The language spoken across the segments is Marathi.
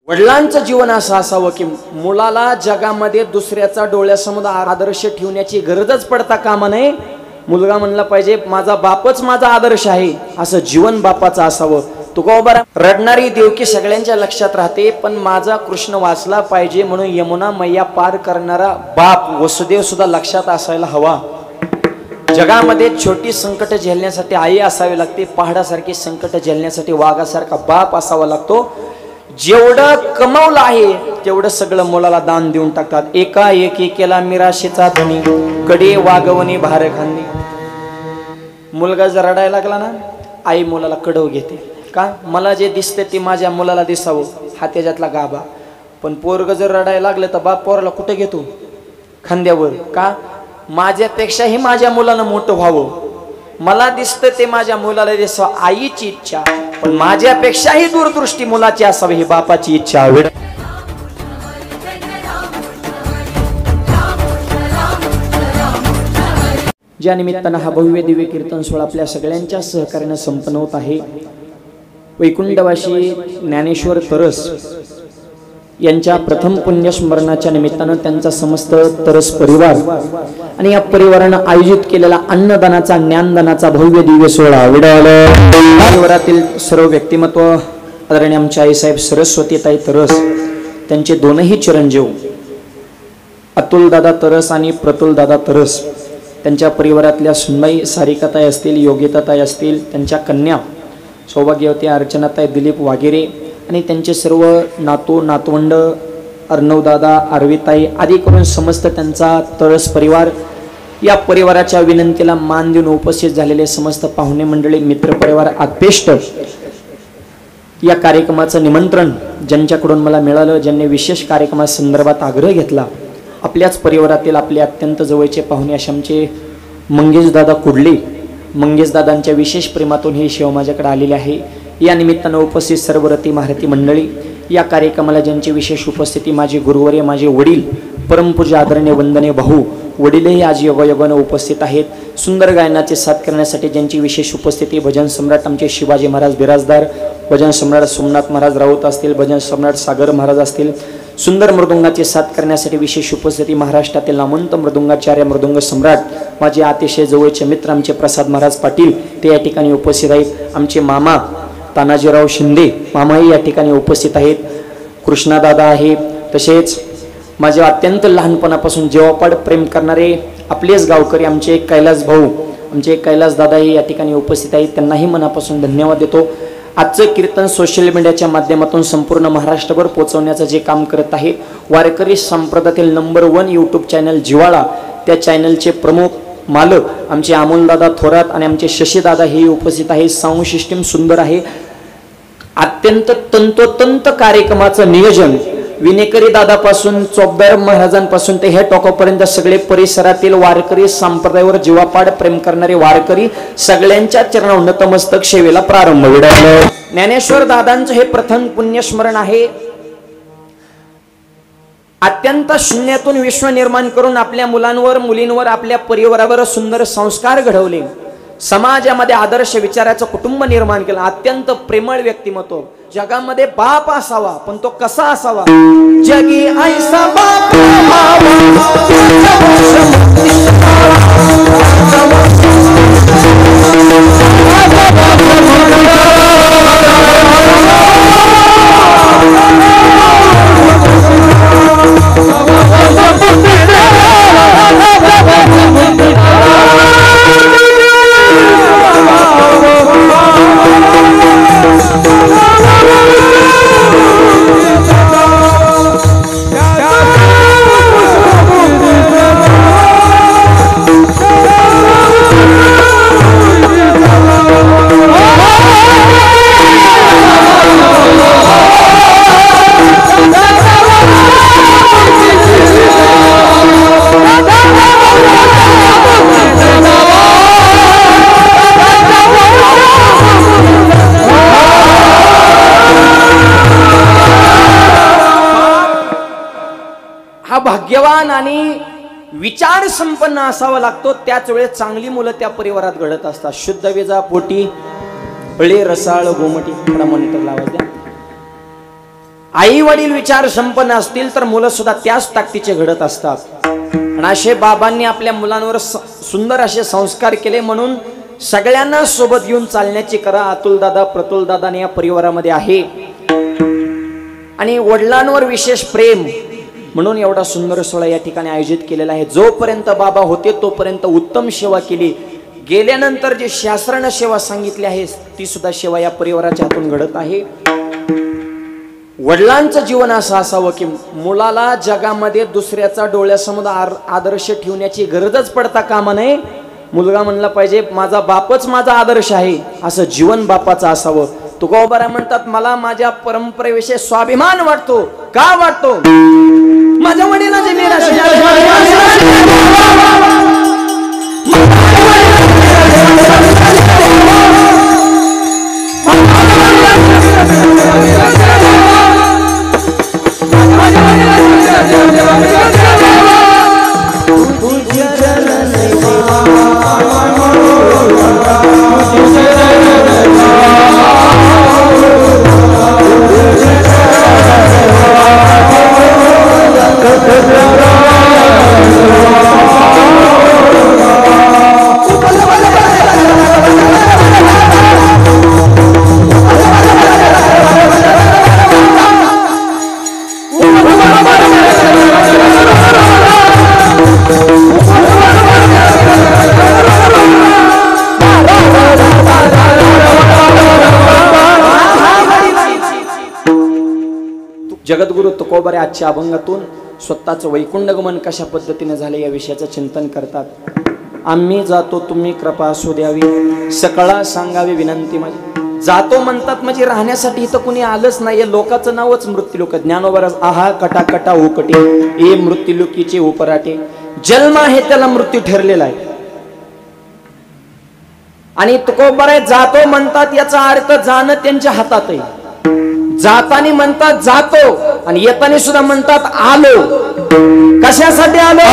वडिलांचं जीवन असं असावं की मुलाला जगामध्ये दुसऱ्याचा डोळ्यासमोर आदर्श ठेवण्याची गरजच पडता कामा नये। मुलगा म्हणला पाहिजे माझा बापच माझा आदर्श आहे, असं जीवन बापाचं असावं। तुकोबा रडणारी देवकी सगळ्यांच्या लक्षात राहते, पण माझा कृष्ण वाचला पाहिजे म्हणून यमुना मैया पार करणारा बाप वसुदेव सुद्धा लक्षात असायला हवा। जगामध्ये छोटी संकट झेलण्यासाठी आई असावी लागते, पहाडासारखी संकट झेलण्यासाठी वाघासारखा बाप असावा लागतो। जेवढं कमावलं आहे तेवढं सगळं मुलाला दान देऊन टाकतात। एका एकेला मिराशीचा धनी कडे वागवणी भार खांदी। मुलगा जर रडायला लागला ना, आई मुलाला कडव घेते का मला जे दिसते ते माझ्या मुलाला दिसावं, हा त्याच्यातला गाभा। पण पोरग जर रडायला लागलं तर बाप पोराला कुठे घेतो? खांद्यावर का माझ्यापेक्षाही माझ्या मुलानं मोठं व्हावं, मला दिसतं ते माझ्या मुलाला दिसावं, आईची इच्छा। पण माझ्यापेक्षाही दूरदृष्टी मुलाची असावी ही बापाची इच्छा आहे। ज्या निमित्तानं हा भव्य दिव्य कीर्तन सोहळा आपल्या सगळ्यांच्या सहकार्याने संपन्न होत आहे। वैकुंठवासी ज्ञानेश्वर तरस यांच्या प्रथम पुण्यस्मरणाच्या निमित्तानं त्यांचा समस्त तरस परिवार आणि या परिवारानं आयोजित केलेला अन्नदानाचा ज्ञानदानाचा भव्य दिव्य सोहळा विडावला। परिवारातील सर्व व्यक्तिमत्व आदरणीय आमच्या आईसाहेब सरस्वतीताई तरस, त्यांचे दोनही चिरंजीव अतुल दादा तरस आणि प्रतुल दादा तरस, त्यांच्या परिवारातल्या सुनबाई सारिकाताई असतील, योगिताताई असतील, त्यांच्या कन्या सौभाग्यवती अर्चनाताई दिलीप वागेरे आणि त्यांचे सर्व नातू नातवंड अर्णवदादा आरवीताई आदी करून समस्त त्यांचा तरस परिवार, या परिवाराच्या विनंतीला मान देऊन उपस्थित झालेले समस्त पाहुणे मंडळी, मित्र परिवार, आत्पेष्ट, या कार्यक्रमाचं निमंत्रण ज्यांच्याकडून मला मिळालं, ज्यांनी विशेष कार्यक्रमासंदर्भात आग्रह घेतला, आपल्याच परिवारातील आपले अत्यंत जवळचे पाहुणे असे आमचे मंगेशदादा कुडले, मंगेशदादांच्या विशेष प्रेमातून ही सेवा माझ्याकडे आलेली आहे। या निमित्तानं उपस्थित सर्व रती महारथी मंडळी, या कार्यक्रमाला ज्यांची विशेष उपस्थिती माझे गुरुवर्य, माझे वडील, परमपूज्य आदरणीय वंदनीय भाऊ वडीलही आज योगायोगानं उपस्थित आहेत। सुंदर गायनाचे साथ करण्यासाठी ज्यांची विशेष उपस्थिती भजन सम्राट आमचे शिवाजी महाराज बिराजदार, भजन सम्राट सोमनाथ महाराज राऊत असतील, भजन सम्राट सागर महाराज असतील, सुंदर मृदुंगाची साथ करण्यासाठी विशेष उपस्थिती महाराष्ट्रातील नामवंत मृदुंगाचार्य मृदुंग सम्राट माझे अतिशय जवळचे मित्र आमचे प्रसाद महाराज पाटील, ते या ठिकाणी उपस्थित आहेत। आमचे मामा तानाजीराव शिंदे मामाही या ठिकाणी उपस्थित आहेत। कृष्णादादा आहे, तसेच माझे अत्यंत लहानपणापासून जेव्हापाड प्रेम करणारे आपलेच गावकरी आमचे कैलास भाऊ, आमचे कैलास दादाही या ठिकाणी उपस्थित आहेत, त्यांनाही मनापासून धन्यवाद देतो। आजचं कीर्तन सोशल मीडियाच्या माध्यमातून संपूर्ण महाराष्ट्रभर पोहोचवण्याचं जे काम करत आहे वारकरी संप्रदायातील नंबर 1 यूट्यूब चॅनल जिवाळा, त्या चॅनलचे प्रमुख मालक आमचे अमोलदादा थोरात आणि आमचे शशीदादा हे उपस्थित आहेत। साऊंड सिस्टीम सुंदर आहे, अत्यंत तंतोतंत कार्यक्रमाचं नियोजन विनेकरी दादापासून चोपदार महाराजांपासून ते हे टोकापर्यंत सगळे परिसरातील वारकरी संप्रदायावर जीवापाड प्रेम करणारे वारकरी सगळ्यांच्या चरणावर नतमस्तक सेवेला प्रारंभ विडावला। ज्ञानेश्वर दादांचं हे प्रथम पुण्यस्मरण आहे। अत्यंत शून्यातून विश्व निर्माण करून आपल्या मुलांवर मुलींवर आपल्या परिवारावर सुंदर संस्कार घडवले, समाजामध्ये आदर्श विचाराचं कुटुंब निर्माण केलं। अत्यंत प्रेमळ व्यक्तिमत्व, जगामध्ये बाप असावा पण तो कसा असावा, जगी ऐसा बाप भाग्यवान आणि विचार संपन्न असावा लागतो, त्याच वेळेस चांगली मुलं त्या परिवारात घडत असतात। शुद्ध वेजा पोटी बळे रसाळ गोमटी, थोडा मॉनिटर लावा द्या। आई वडील विचार संपन्न असतील तर मुलं सुद्धा त्याच ताकदीचे घडत असतात। आणि असे बाबांनी आपल्या मुलांवर सुंदर असे संस्कार केले, म्हणून सगळ्यांना सोबत घेऊन चालण्याची करा अतुल दादा प्रतुल दादा या परिवारामध्ये आहे। आणि वडिलांवर विशेष प्रेम म्हणून एवढा सुंदर सोहळा या ठिकाणी आयोजित केलेला आहे। जोपर्यंत बाबा होते तोपर्यंत उत्तम सेवा केली, गेल्यानंतर जे शास्त्राने सेवा सांगितली आहे ती सुद्धा सेवा या परिवाराच्या हातून घडत आहे। वडिलांचं जीवन असं असावं की मुलाला जगामध्ये दुसऱ्याचा डोळ्यासमोर आदर्श ठेवण्याची गरजच पडता कामा नये। मुलगा म्हणला पाहिजे माझा बापच माझा आदर्श आहे, असं जीवन बापाचं असावं। तुकोबारा म्हणतात मला माझ्या परंपरेविषयी स्वाभिमान वाटतो। का वाटतो? माझ्या वडिलांचे जगद्गुरु तुकोबारे आजच्या अभंगातून स्वतःचं वैकुंठगमन कशा पद्धतीने झाले या विषयाचं चिंतन करतात। आम्ही जातो तुम्ही कृपा असू द्यावी, सकळा सांगावी विनंती माझी। जातो म्हणतात म्हणजे राहण्यासाठी इथं कुणी आलंच नाही, लोकांचं नावच मृत्यूलोक। ज्ञानोबा आहा कटाकटा उकटे ए मृत्यूलोकीचे उपराटे, जन्म आहे त्याला मृत्यू ठरलेला आहे। आणि तुकोबारे जातो म्हणतात याचा अर्थ जाणं त्यांच्या हातात आहे। जातानी म्हणतात जातो आणि येतानी सुद्धा म्हणतात आलो। कशासाठी आलो?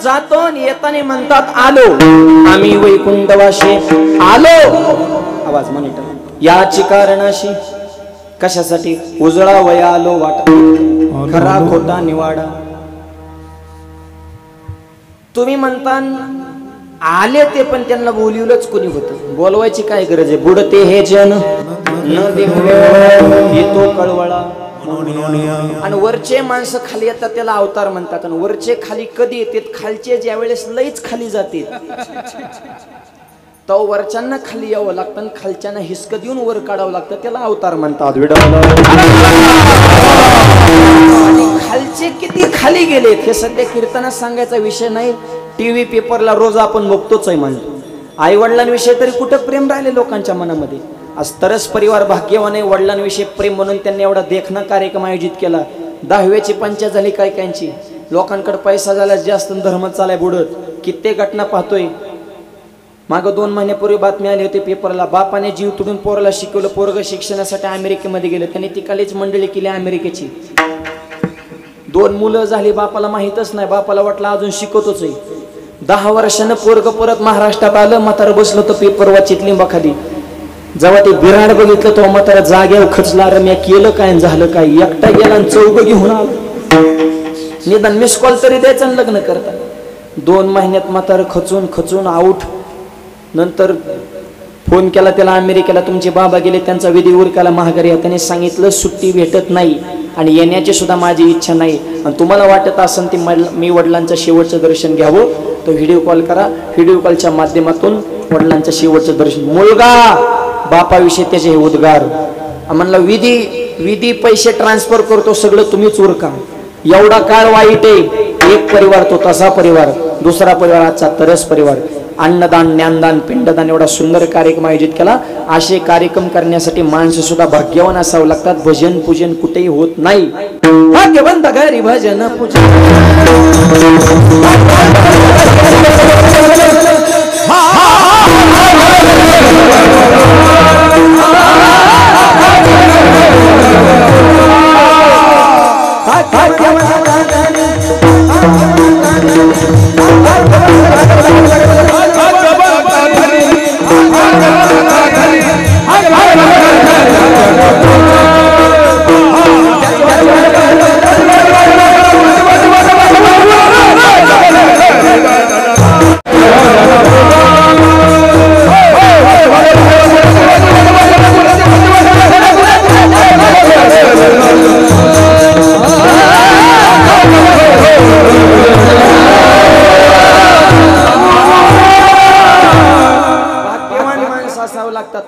जातो आणि येताना म्हणतात आलो। आम्ही वैकुंठवाशी आलो। आवाज मॉनिटर याची कारणाशी कशासाठी? उजळा वया आलो वाट खरा खोटा निवाडा। तुम्ही म्हणता आले ते पण त्यांना बोलवलंच कोणी होतं, बोलवायची काय गरज आहे? बुडते हे जन न देतो कळवळा। आणि वरचे माणसं खाली येतात त्याला अवतार म्हणतात, आणि वरचे खाली कधी येतात? खालचे ज्या वेळेस लईच खाली जाते तो वरच्यांना खाली यावं लागतं आणि खालच्यांना हिसक देऊन वर काढावं लागतं, त्याला अवतार म्हणतात। खालचे किती खाली गेलेत हे सध्या कीर्तनात सांगायचा विषय नाही, टीव्ही पेपरला रोज आपण बघतोच आहे म्हणतो। आई वडिलांविषयी तरी कुठं प्रेम राहिले लोकांच्या मनामध्ये? आज तरस परिवार भाग्यवान आहे, वडिलांविषयी प्रेम म्हणून त्यांनी एवढा देखणा कार्यक्रम आयोजित केला। 10वीची पंचायत झाली काय कायची, लोकांकडे पैसा झाला जास्त, धर्म चालाय बुडत। कित्येक घटना पाहतोय। मागं 2 महिन्यापूर्वी बातमी आली होती पेपरला, बापाने जीव तोडून पोराला शिकवलं, पोरग शिक्षणासाठी अमेरिकेमध्ये गेलं, त्यांनी तिकालीच मंडळी केली अमेरिकेची। 2 मुलं झाली, बापाला माहितच नाही, बापाला वाटलं अजून शिकवतोच आहे। 10 वर्षानं पोरग परत महाराष्ट्रात आलं, म्हातारं बसलं होतं पेपर वाचित लिंबाखाली। जेव्हा ते बिराड बघितलं तो म्हातारा जाग्यावर खचला, रम्या केलं काय झालं काय? एकटा गेला आणि चौघ घेऊन आला। निदान मिस कॉल तरी द्यायचं आणि लग्न करता। 2 महिन्यात म्हातारं खचून खचून आऊट। नंतर फोन केला त्याला अमेरिकेला, तुमचे बाबा गेले, त्यांचा विधी उरकाला महागारी. त्याने सांगितलं सुट्टी भेटत नाही आणि येण्याची सुद्धा माझी इच्छा नाही, आणि तुम्हाला वाटत असेल ती मी वडिलांचं शेवटचं दर्शन घ्यावं तर व्हिडिओ कॉल करा. व्हिडिओ कॉलच्या माध्यमातून वडिलांचं शेवटचं दर्शन. मुलगा बापाविषयी त्याचे हे उद्गार. म्हणलं विधी पैसे ट्रान्सफर करतो, सगळं तुम्हीच उरका. एवढा काळ वाईट आहे. एक परिवार तो तसा परिवार, दुसरा परिवार आजचा तरस परिवार. अन्नदान, ज्ञानदान, पिंडदान एवढा सुंदर कार्यक्रम आयोजित केला. असे कार्यक्रम करण्यासाठी माणसं सुद्धा भाग्यवान असावं लागतात. भजन पूजन कुठेही होत नाही. भाग्यवंत घरी भजन पूजन.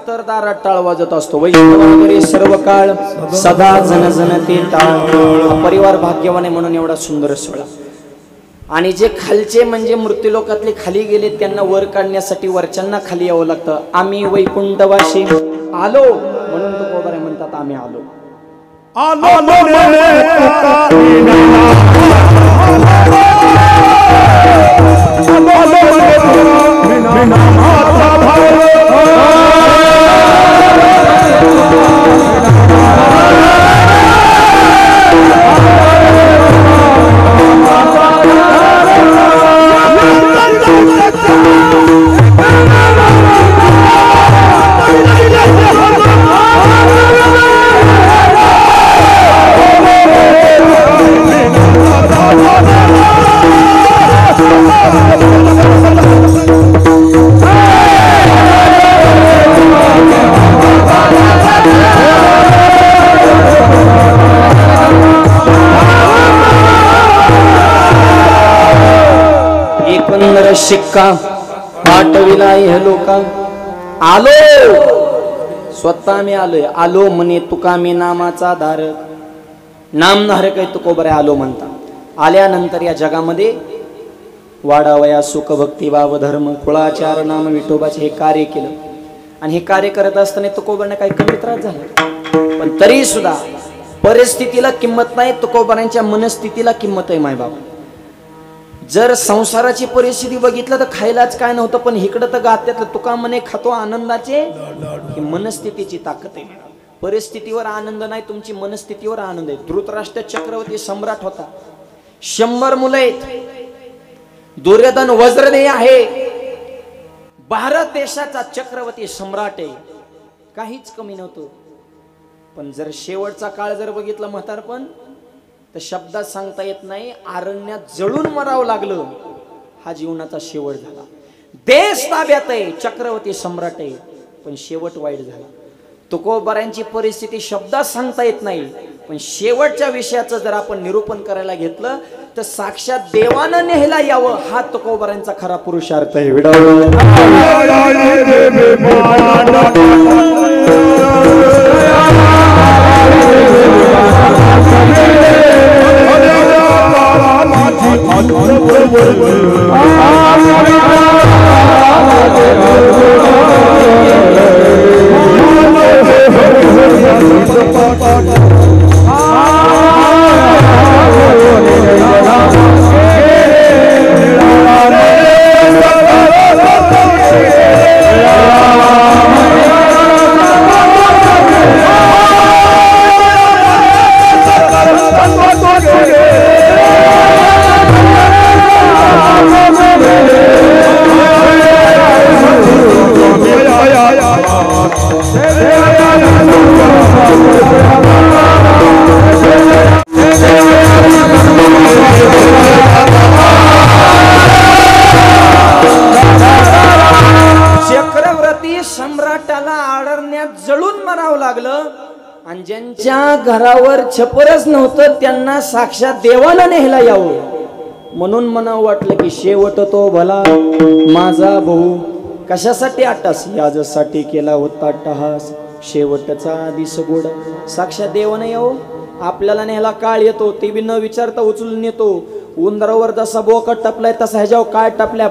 तर दारात टाळ वाजत असतो. वैष्णवांकडे सर्व काळ सदा जन जन ते टाळ. परिवार भाग्यवान आहे म्हणून एवढा सुंदर सोहळा. आणि जे खालचे म्हणजे मृत्यूलोकातले खाली गेले त्यांना वर काढण्यासाठी वरच्यांना खाली यावं लागतं. आम्ही वैकुंठवासी आलो म्हणून तो कोबरे म्हणतात आम्ही आलो. शिक्का पाठविला हे लोका. आलो स्वतः मी आलोय. आलो म्हणे तुका मी नामाचा धारक. नामधारक आहे तुकोबरे आलो म्हणता. आल्यानंतर या जगामध्ये वाडावया सुख भक्ती भाव धर्म कुळाचार नाम विठोबाचे हे कार्य केलं. आणि हे कार्य करत असताना तुकोबरांना काही कमी त्रास झाला, पण तरी सुद्धा परिस्थितीला किंमत नाही, तुकोबरांच्या मनस्थितीला किंमत आहे. मायबाप जर संसाराची परिस्थिती बघितलं तर खायलाच काय नव्हतं, पण इकडं तर गात्यातलं तुका म्हणे खातो आनंदाचे. ही मनस्थितीची ताकद आहे. परिस्थितीवर आनंद नाही, तुमची मनस्थितीवर आनंद आहे. धृतराष्ट्र चक्रवर्ती सम्राट होता. 100 मुलं आहेत. दुर्योधन वज्रदेह आहे. भारत देशाचा चक्रवर्ती सम्राट आहे. काहीच कमी नव्हतं. पण जर शेवटचा काळ जर बघितला म्हातारपण तर शब्दात सांगता येत नाही. अरण्यात जळून मरावं लागलं. हा जीवनाचा शेवट झाला. देश ताब्यात आहे, चक्रवर्ती सम्राट आहे, पण शेवट वाईट झाला. तुकोबारांची परिस्थिती शब्दात सांगता येत नाही, पण शेवटच्या विषयाचं जर आपण निरूपण करायला घेतलं तर साक्षात देवानं नेहला यावं हा तुकोबारांचा खरा पुरुषार्थ आहे. Oh आणि ज्यांच्या घरावर छपरच नव्हतं त्यांना साक्षात देवाला न्यायला यावं म्हणून मनावर वाटलं की शेवट तो भला माझा भाऊ. कशासाठी आटास? याजसाठी केला होता अट्टहास, शेवटचा दिस गोड. साक्षात देवानं यावं. आपल्याला न्यायला काळ येतो ते बी न विचारता उचलून येतो. उंदरावर जसा बोका टपलाय तसा ह्याच्यावर काळ टापल्या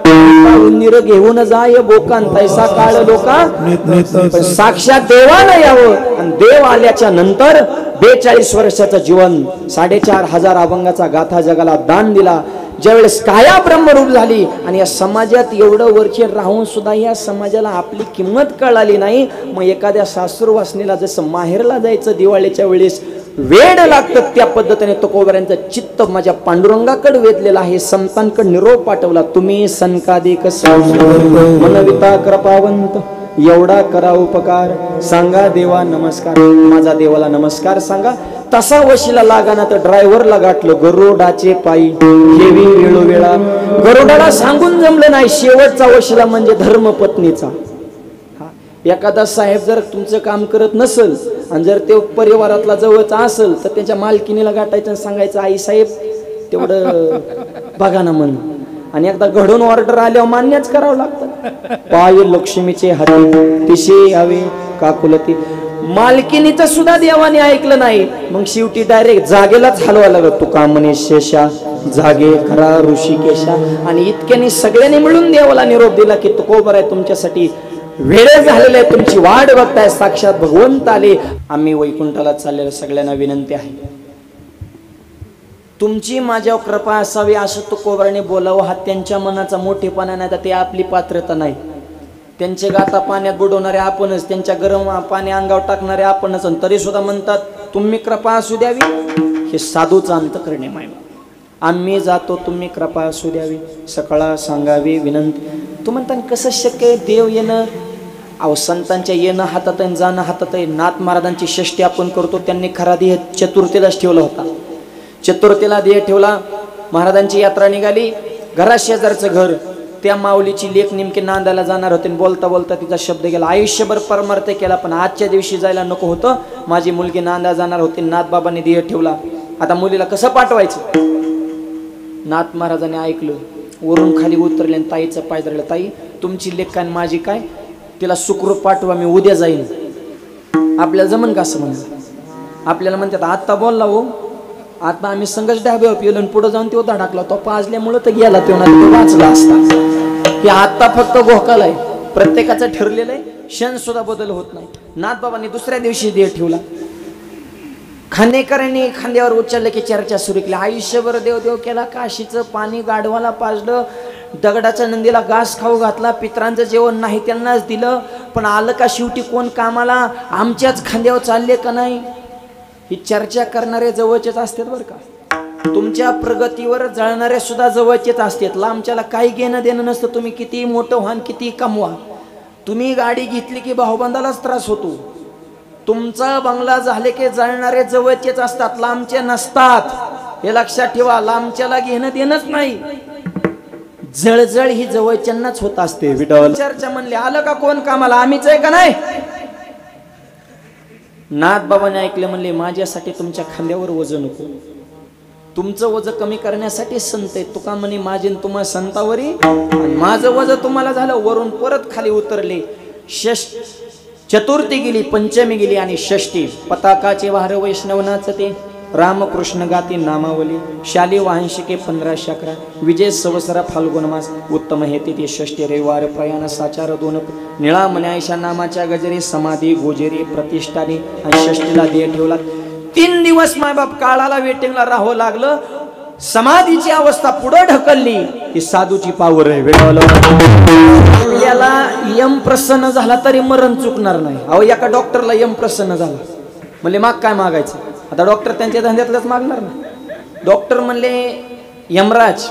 निर घेऊन जाय बोकान तैसा काळ लोका. साक्षात देवानं यावं. आणि देव आल्याच्या नंतर 42 वर्षाचं जीवन 4,500 अभंगाचा गाथा जगाला दान दिला. ज्यावेळेस काया ब्रह्मरूप झाली आणि या समाजात एवढं वरचे राहून सुद्धा या समाजाला आपली किंमत कळाली नाही. मग एखाद्या सासूरवासनीला जसं माहेरला जायचं दिवाळीच्या वेळेस वेड लागतं त्या पद्धतीने तुकोबारांचं चित्त माझ्या पांडुरंगाकडे वेधलेलं आहे. संतांकडे निरोप पाठवला. तुम्ही सनकादिक मनविता कृपावंत एवढा करा उपकार, सांगा देवा नमस्कार. माझा देवाला नमस्कार सांगा. तसा वशिला लागाना तर ड्रायव्हरला गाठलं गरुडाचे पायी हेवी वेळोवेळा. गरुडाला सांगून जमलं नाही. शेवटचा वशिला म्हणजे धर्मपत्नीचा. एखादा साहेब जर तुमचं काम करत नसेल आणि जर ते परिवारातला जवळचा असेल तर त्याच्या मालकिनीला गाठायचं सांगायचं आई साहेब तेवढं बघा ना म्हणून. आणि एकदा घडून ऑर्डर आल्यावर मान्यच करावं लागतं. पाय लक्ष्मीचे हाती तिशे यावे काकुलती. मालकिनीचं सुद्धा देवाने ऐकलं नाही. मग शेवटी डायरेक्ट जागेलाच हलवा लागत. तुका म्हणे शेषा जागे खरा ऋषिकेशा. आणि इतक्याने सगळ्यांनी मिळून देवाला निरोप दिला की तुकोबर आहे तुमच्यासाठी वेळ झालेला आहे, तुमची वाट बघताय. साक्षात भगवंत आले. आम्ही वैकुंठाला चाललेल्या सगळ्यांना विनंती आहे तुमची माझ्यावर कृपा असावी असं तुकोबाराने बोलावं. हा त्यांच्या मनाचा मोठेपणा नाही तर ते आपली पात्रता नाही. त्यांचे गाता पाण्यात बुडवणारे आपणच, त्यांच्या गरम पाणी अंगावर टाकणारे आपणच. तरी सुद्धा म्हणतात तुम्ही कृपा असू द्यावी. हे साधूचा अंत करणे माय. आम्ही जातो तुम्ही कृपा असू द्यावी सकाळा सांगावी विनंती. तू म्हणता कसं शक्य आहे देव येणं? अहो संतांच्या येणं हातात आहे जाणं हातात आहे. नाथ महाराजांची षष्ठी आपण करतो. त्यांनी खरा देह चतुर्थीलाच ठेवला होता. चतुर्थीला देह ठेवला. महाराजांची यात्रा निघाली. घराशेजारचं घर. त्या माऊलीची लेक नेमकी नांदायला जाणार होते. बोलता बोलता तिचा शब्द गेला. आयुष्यभर परमार्थ केला पण आजच्या दिवशी जायला नको होतं. माझी मुलगी नांदायला जाणार होती. नाथबाबांनी देह ठेवला. आता मुलीला कसं पाठवायचं? नाथ महाराजांनी ऐकलं. वरून खाली उतरले आणि ताईचं पाय धरलं. ताई तुमची लेक काय माझी काय? तिला सुखरूप पाठवा मी उद्या जाईन. आपल्याला जमन का असं म्हणाल? आपल्याला म्हणतात आत्ता बोलला हो. आता आम्ही संघच डाब्यावर पिलो आणि पुढे जाऊन तो टाकला. तो पाजल्यामुळं तर गेला. तो वाचला असता. की आता फक्त घोकाल आहे. प्रत्येकाचं ठरलेलं आहे. क्षण सुद्धा बदल होत नाही. नाथबाबांनी दुसऱ्या दिवशी देह ठेवला. खांदेकरांनी खांद्यावर उचललं की चर्चा सुरू केली. आयुष्यभर देव देव केला. काशीचं पाणी गाढवाला पाजलं. दगडाच्या नंदीला घास खाऊ घातला. पित्रांचं जेवण नाही त्यांनाच दिलं. पण आलं का शेवटी कोण कामाला? आमच्याच खांद्यावर चालले का नाही? ही चर्चा करणारे जवळचेच असतात बरं का. तुमच्या प्रगतीवर जळणारे सुद्धा जवळचेच असतात. लांबच्याला काही घेणं देणं नसतं. तुम्ही किती मोठं व्हान किती कमवा. तुम्ही गाडी घेतली की भाऊबंदालाच त्रास होतो. तुमचा बंगला झाले की जळणारे जवळचेच असतात. लांबचे नसतात. हे लक्षात ठेवा. लांबच्याला घेणं देणंच नाही. जळजळ ही जवळच्यांनाच होत असते. विठ्ठल चर्चा म्हणले आलं का कोण कामाला? आम्हीच आहे का नाही? नाथबाबांनी ऐकले. म्हणले माझ्यासाठी तुमच्या खांद्यावर वजन नको. तुमचं वजन कमी करण्यासाठी संत आहे. तुका म्हणे माझे तुम्हा संतावरी आणि माझं वजन तुम्हाला झालं. वरून परत खाली उतरले. चतुर्थी गेली, पंचमी गेली आणि षष्ठी. पताकाचे वाहर वैष्णवनाचं ते रामकृष्ण गाती नामावली. शाली वाहनशिके 1511. विजय संवत्सरा फाल्गुन मास. उत्तम हे तिथे षष्ठी रविवार प्रयाण साचार 2. निळा मन्यायशा नामाच्या गजरी समाधी गोजेरी प्रतिष्ठाने आणि षष्टीला देह ठेवला. 3 दिवस मायबाप काळाला वेटिंगला राहावं लागलं. समाधीची अवस्था पुढे ढकलली की साधूची पावर आहे. याला यम प्रसन्न झाला तरी मरण चुकणार नाही. अहो एका डॉक्टरला यम प्रसन्न झाला म्हणले माग काय मागायचं? आता डॉक्टर त्यांच्या धंद्यातलंच मागणार ना. डॉक्टर म्हणले यमराज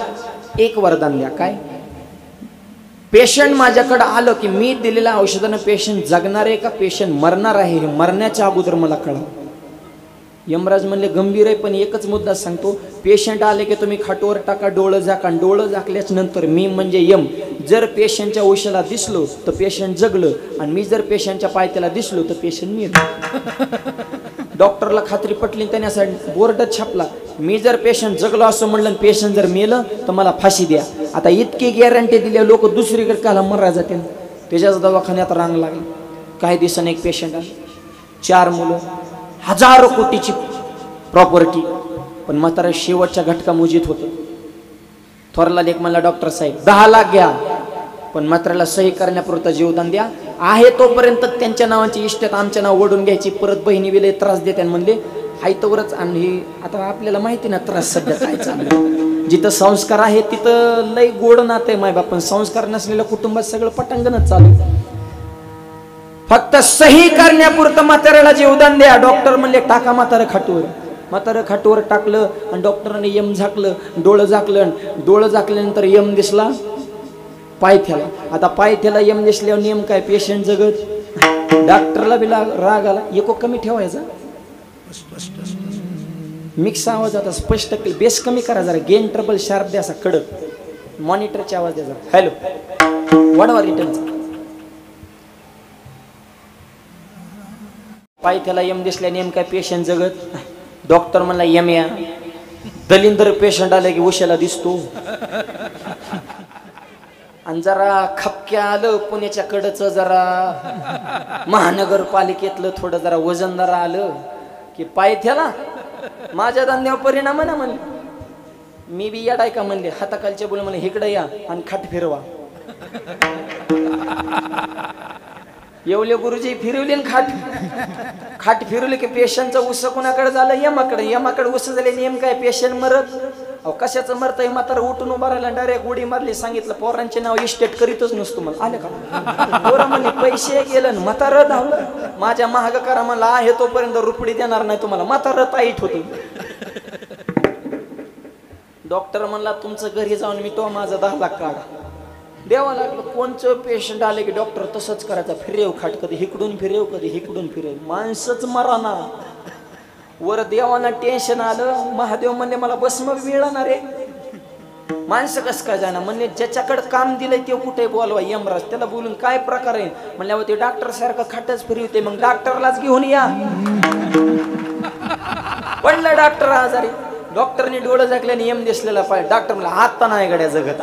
एक वरदान द्या. काय? पेशंट माझ्याकडे आलं की मी दिलेल्या औषधानं पेशंट जगणार आहे का पेशंट मरणार आहे हे मरण्याच्या अगोदर मला कळलं. यमराज म्हणले गंभीर आहे पण एकच मुद्दा सांगतो. पेशंट आले की तुम्ही खाटोवर टाका डोळं झाका. डोळं झाकल्याच नंतर मी म्हणजे यम जर पेशंटच्या औषधाला दिसलो तर पेशंट जगलं आणि मी जर पेशंटच्या पायथ्याला दिसलो तर पेशंट मेलं. डॉक्टरला खात्री पटली, त्याने असा बोर्डच छापला, मी जर पेशंट जगलो असं म्हणलं, पेशंट जर मेलं तर मला फाशी द्या. आता इतकी गॅरंटी दिली, लोक दुसरीकडे काला मरा जाते. त्याच्याच दवाखान्यात रांग लागली. काही दिवसांनी एक पेशंट आला, 4 मुलं, हजारो कोटीची प्रॉपर्टी, पण म्हातारा शेवटच्या घटका मुजीत होतं. थोरला लेख म्हणला, डॉक्टर साहेब 10 लाख घ्या, पण म्हाताऱ्याला सही करण्यापुरतं जीवदान द्या, आहे तोपर्यंत त्यांच्या नावाची इस्टेट आमच्या नाव ओढून घ्यायची. परत बहिणी विले त्रास देते म्हणले, हाय तोवरच. आणि आता आपल्याला माहिती ना त्रास सध्या काय चालू. जिथं संस्कार आहे तिथं लय गोड नाते माय बाप, पण संस्कार नसलेल्या कुटुंबात सगळं पटांगणच चालू. फक्त सही करण्यापुरतं म्हाताऱ्याला जीवदान द्या. डॉक्टर म्हणले, टाका म्हातारं खाटूवर. म्हातारं खाटूवर टाकलं आणि डॉक्टरांनी यम झाकलं, डोळं झाकलं. डोळं झाकल्यानंतर यम दिसला पायथ्याला. आता पायथ्याला यम दिसल्यावर नियम काय, पेशंट जगत. डॉक्टरला बी राग आला, एको कमी ठेवायचा, मिक्स आवाज आता स्पष्ट, बेस कमी करा जरा, गेन ट्रबल शार्प द्या, असा कडक मॉनिटरचा आवाज द्यायचा. हॅलो वाढवा रिटर्नचा. पायथ्याला यम दिसल्या नेम काय, पेशंट जगत. डॉक्टर म्हणला, यम या. दलिंदर पेशंट आले की उशाला दिसतो. आणि जरा खपक्या आलं पुण्याच्या कडचं, जरा महानगरपालिकेतलं थोडं जरा वजनदार आलं की पायथ्याला माझ्या धंद्यावर परिणाम ना म्हणले. मी बी येडाय का म्हणले, हाताखालचे बोल म्हणले, इकडे या आणि खाट फिरवा. येवले गुरुजी फिरवले खाट फिरवले की पेशंटचं उस कुणाकडे झालं, यमाकडे उस झाले. नेम काय, पेशंट मरत. अहो कशाचं मरतय, म्हातारा उठून उभा राहिला, डायरेक्ट उडी मारली. सांगितलं पोरांचे नाव इस्टेट करीतच नसतो मला. आले का पोरा म्हणले, पैसे गेलं, म्हातारा धावलं. माझ्या महाग करा म्हणला, आहे तोपर्यंत रुपडी देणार नाही तुम्हाला. म्हातारा ताईट होतो. डॉक्टर म्हणला, तुमचं घरी जाऊन मी तो माझा 10 लाख काढा. द्यावं लागलं. कोणचं पेशंट आले की डॉक्टर तसंच करायचा, फिरेव खाट, कधी हिकडून फिरेव, कधी हिकडून फिरेव. माणसंच मराना. वर देवाला टेन्शन आलं. महादेव म्हणले, मला भस्म मिळणार आहे. माणसं कसं काय जाणार म्हणले, ज्याच्याकडे काम दिलंय ते कुठे बोलवा यमराज, त्याला बोलून काय प्रकार आहे म्हणल्यावर ते डॉक्टर सारखं खाटच फिरवते. मग डॉक्टरलाच घेऊन या. पडलं डॉक्टर आजारी. डॉक्टरने डोळं झाकल्याने यम दिसलेला पाहिजे. डॉक्टर म्हणला, आता नाही गड्या जगत.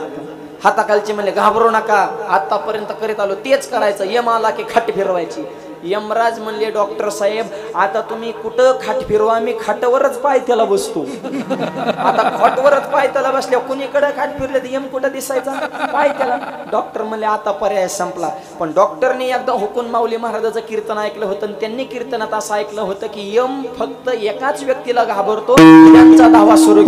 हाताखालचे म्हणले, घाबरू नका, आतापर्यंत करीत आलो तेच करायचं. यम आला की खाट फिरवायची. यमराज म्हणले, डॉक्टर साहेब आता तुम्ही कुठं खाट फिरवा, मी खाटावरच पायथ्याला बसतो. आता खाटवरच पायथ्याला बसल्या कुणीकडे खाट फिरले तर यम कुठं दिसायचा, पायथ्याला. डॉक्टर म्हणले, आता पर्याय संपला. पण डॉक्टरने एकदा हुकून माऊली महाराजाचं कीर्तन ऐकलं होतं. त्यांनी कीर्तनात असं ऐकलं होतं की यम फक्त एकाच व्यक्तीला घाबरतो, त्यांचा धावा सुरू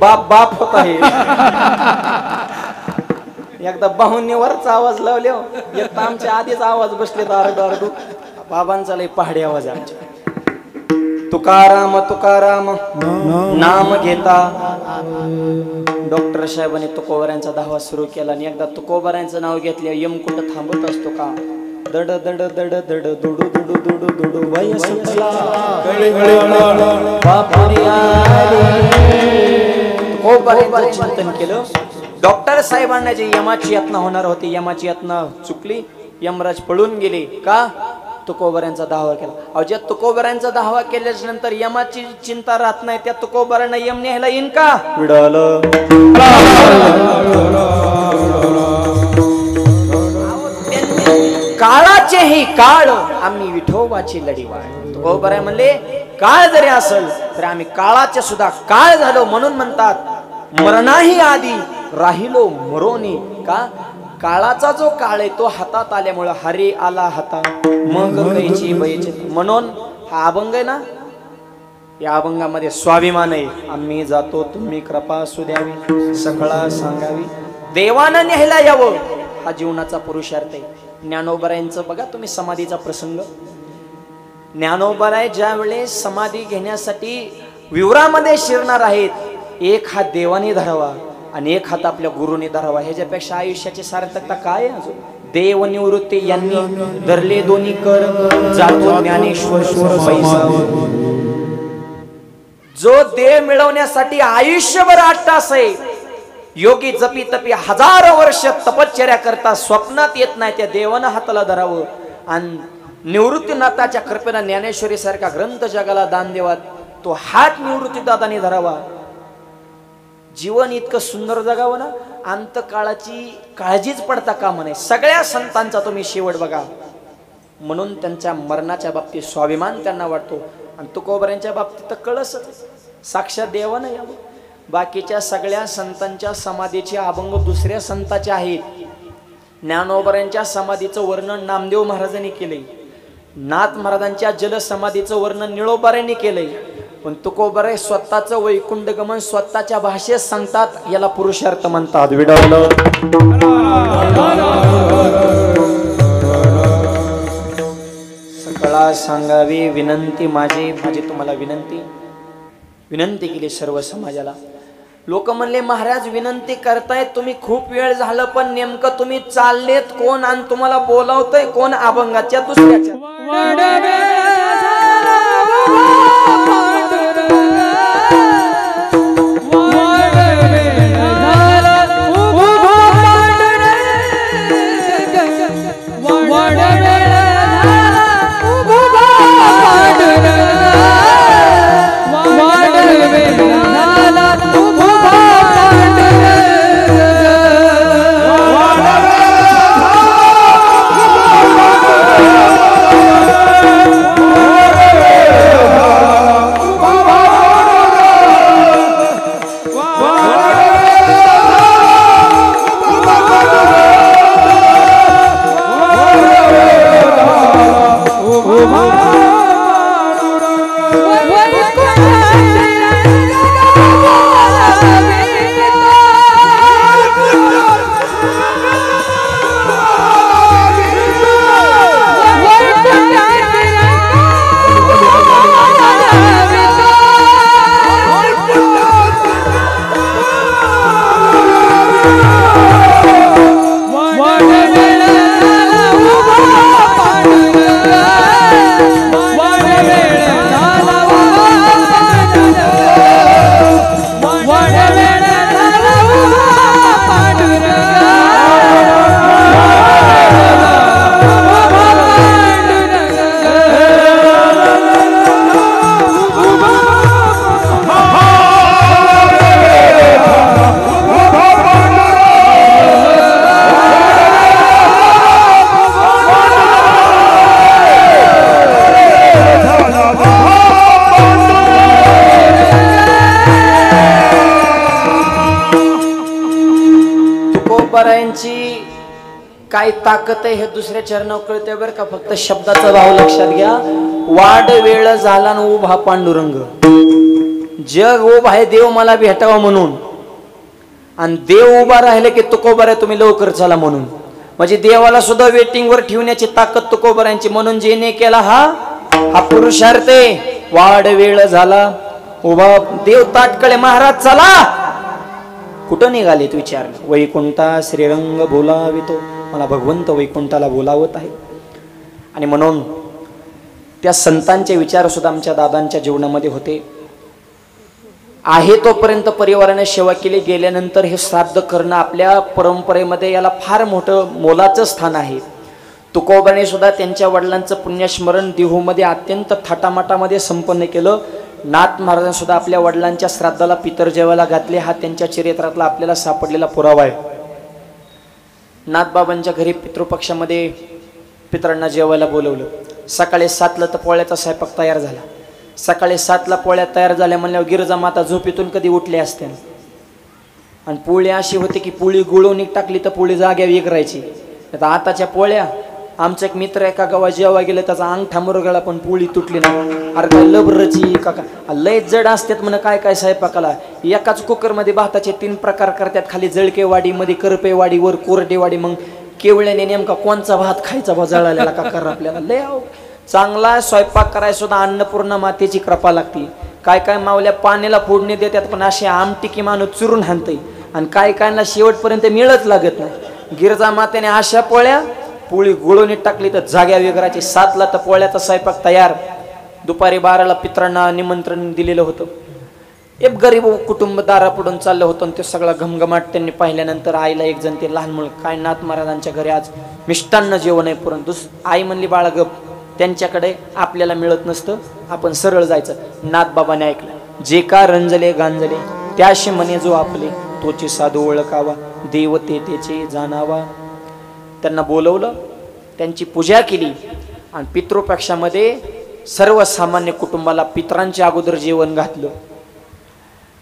बाप बाप होत आहे. एकदा बाहुनीवरचा आवाज लावले एकदा आमच्या आधीच आवाज बसले आरडू आरडू. बाबांचा लय पहाडी आवाज आहे आमच्या. तुकाराम तुकाराम नाम घेता. डॉक्टर साहेबांनी तुकोबऱ्यांचा धावा सुरू केला आणि एकदा तुकोबऱ्यांचं नाव घेतलं यम कुठं थांबत असतो का. दड दड दड दड दुडू दुडू दुडू दुडू वय सुटला तुकोबऱ्यांचं चिंतन केलं. डॉक्टर साहेबांना जे यमाची यातना होणार होती यमाची यातना चुकली. यमराज पळून गेले का. तुकोबऱ्यांचा दावा केला. अहो ज्या तुकोबऱ्यांचा दावा केल्याच्या नंतर यमाची चिंता राहत नाही त्या तुकोबऱ्यांना यम न्यायला येईन का. विडालं काळाचेही काळ आम्ही विठोबाची लढीवाळ. तुकोबराय म्हणले काळ जरी असेल तर आम्ही काळाचे सुद्धा काळ झालो. म्हणून म्हणतात मरणाही आधी राहिलो मरोनी. का काळाचा जो काळ आहे तो हातात आल्यामुळे हरी आला हाता मग कैची बैची. म्हणून हा अभंग आहे ना या अभंगामध्ये स्वाभिमान आहे. आम्ही जातो तुम्ही कृपा असू द्यावी सगळा सांगावी. देवानं न्यायला यावं हा जीवनाचा पुरुषार्थ आहे. ज्ञानोबरायांचं बघा तुम्ही समाधीचा प्रसंग. ज्ञानोबराय ज्या वेळेस समाधी घेण्यासाठी विवरामध्ये शिरणार आहेत एक हात देवाने धरावा आणि एक हात आपल्या गुरुने धरावा. ह्याच्यापेक्षा आयुष्याची सार्थकता काय आहे. अजून देव निवृत्ती यांनी धरले दोन्ही कर जातो ज्ञानेश्वर पैसा. जो देव मिळवण्यासाठी आयुष्यभर 8 तास आहे योगी जपी तपी हजारो वर्ष तपश्चर्या करता स्वप्नात येत नाही त्या देवानं हाताला धरावं. आणि निवृत्तीनाथाच्या कृपेला ज्ञानेश्वरी सारखा ग्रंथ जगाला दान देवा तो हात निवृत्तीदादाने धरावा. जीवन इतकं सुंदर जगावं ना अंतकाळाची काळजीच पडता कामा नये. सगळ्या संतांचा तुम्ही शेवट बघा. म्हणून त्यांच्या मरणाच्या बाबतीत स्वाभिमान त्यांना वाटतो. आणि तुकोबऱ्यांच्या बाबतीत तर कळसच साक्षात देवानं यावं. बाकीच्या सगळ्या संतांच्या समाधीचे अभंग दुसऱ्या संताचे आहेत. ज्ञानोबऱ्यांच्या समाधीचं वर्णन नामदेव महाराजांनी केलंय. नाथ महाराजांच्या जलसमाधीचं वर्णन निळोबाऱ्यांनी केलंय. पण तुकोबराय स्वतःचं वैकुंठ गमन स्वतःच्या भाषेत सांगतात. याला पुरुषार्थ म्हणतात. विडवलं सकळा सांगावी विनंती माझी तुम्हाला विनंती केली सर्व समाजाला. लोक म्हणले महाराज विनंती करतायत तुम्ही खूप वेळ झालं पण नेमकं तुम्ही चाललेत कोण आणि तुम्हाला बोलावतंय कोण. अभंगाच्या दुसऱ्याच्या काय ताकद आहे हे दुसऱ्या चरणावर कळते बरं का. फक्त शब्दाचा भाव लक्षात घ्या. वाढ वेळ झाला न उभा पांडुरंग. जग उभा आहे देव मला भेटावा म्हणून, आणि देव उभा राहिले की तुकोबारा तुम्ही लवकर चला म्हणून. म्हणजे देवाला सुद्धा वेटिंग वर ठेवण्याची ताकद तुकोबारांची. म्हणून जेने केला हा पुरुषार्थ आहे. वाढ वेळ झाला उभा देव ताटकळे महाराज चला. कुठं निघालेत विचारलं. वैकुंठा श्रीरंग बोलावितो. मला भगवंत वैकुंठाला बोलावत आहे. आणि म्हणून त्या संतांचे विचार सुद्धा आमच्या दादांच्या जीवनामध्ये होते. आहे तोपर्यंत परिवाराने सेवा केली. गेल्यानंतर हे श्राद्ध करणं आपल्या परंपरेमध्ये याला फार मोठं मोलाचं स्थान आहे. तुकोबाने सुद्धा त्यांच्या वडिलांचं पुण्यस्मरण देहूमध्ये अत्यंत थाटामाटामध्ये संपन्न केलं. नाथ महाराजांनी सुद्धा आपल्या वडिलांच्या श्राद्धाला पितर जेवायला घातले. हा त्यांच्या चरित्रातला आपल्याला सापडलेला पुरावा आहे. नाथबाबांच्या घरी पितृपक्षामध्ये पितरांना जेवायला बोलवलं. सकाळी 7ला तर पोळ्याचा स्वयंपाक तयार झाला. सकाळी 7ला पोळ्या तयार झाल्या म्हणल्यावर गिरजा माता झोपेतून कधी उठल्या असत्या. आणि पोळी अशी होती की पोळी गुळवणी टाकली तर पोळी जाग्यावर एगरायची. आता आताच्या पोळ्या, आमचा एक मित्र एका गावात जेव्हा गेलं त्याचा अंगठा मुरगळा पण पोळी तुटली नाही. अरे काय लबरची काका लय जड असतात म्हणे. काय काय स्वयंपाकाला एकाच कुकरमध्ये भाताचे 3 प्रकार करतात. खाली जळकेवाडी, मध्ये करपेवाडी, वर कोरडेवाडी. मग केवळ्याने नेमका कोणचा भात खायचा बा जळालेला का कर आपल्याला. लय चांगला स्वयंपाक करायला सुद्धा अन्नपूर्णा मातेची कृपा लागते. काय काय मावल्या पाण्याला फोडणी देतात पण अशी आमटी की माणूस चुरून हाणतय. आणि काय कायला शेवटपर्यंत मिळच लागत नाही. गिरजा मातेने अशा पोळ्या पोळी गुळवणी टाकली तर जाग्या वेगराची. 7ला तर पोळ्याचा स्वयंपाक तयार. दुपारी 12ला पितरांना निमंत्रण दिलेलं होतं. एक गरीब कुटुंब दारापुढून चाललं होतं. आणि ते सगळा घमघमाट त्यांनी पाहिल्यानंतर आईला एक जण ते लहान मुलं काय नाथ महाराजांच्या घरी आज मिष्टान्न जेवण आहे. परंतु आई म्हणली बाळा गप, त्यांच्याकडे आपल्याला मिळत नसतं, आपण सरळ जायचं. नाथबाबाने ऐकलं. जे का रंजले गांजले त्याशी म्हणे जो आपले, तोची साधू ओळखावा देवते त्याचे जाणावा. त्यांना बोलवलं, त्यांची पूजा केली. आणि पितृपक्षामध्ये सर्वसामान्य कुटुंबाला पितरांच्या अगोदर जेवण घातलं.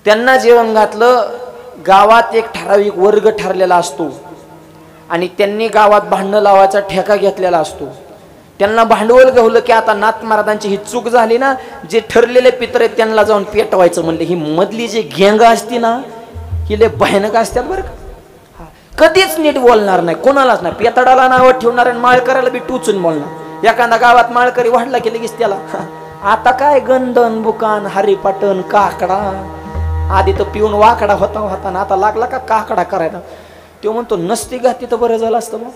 त्यांना जेवण घातलं. गावात एक ठराविक वर्ग ठरलेला असतो आणि त्यांनी गावात भांडणं लावायचा ठेका घेतलेला असतो. त्यांना भांडवल गवलं की आता नाथ महाराजांची ही चूक झाली ना, जे ठरलेले पितर आहेत त्यांना जाऊन पेटवायचं म्हणले. ही मधली जी घेंग असती ना ही लय भयानक असतात बरं का. कधीच नीट बोलणार नाही कोणालाच नाही. पेतडाला नाव ठेवणार आणि माळकऱ्याला बी टुचून बोलणार. एखादा गावात माळकरी वाढला की लगेच त्याला आता काय गंधन बुकान हरिपाटन काकडा. आधी तर पिऊन वाकडा होता ना आता लागला का काकडा करायला. तो म्हणतो नसती घाती तर बरं झालं असतं. मग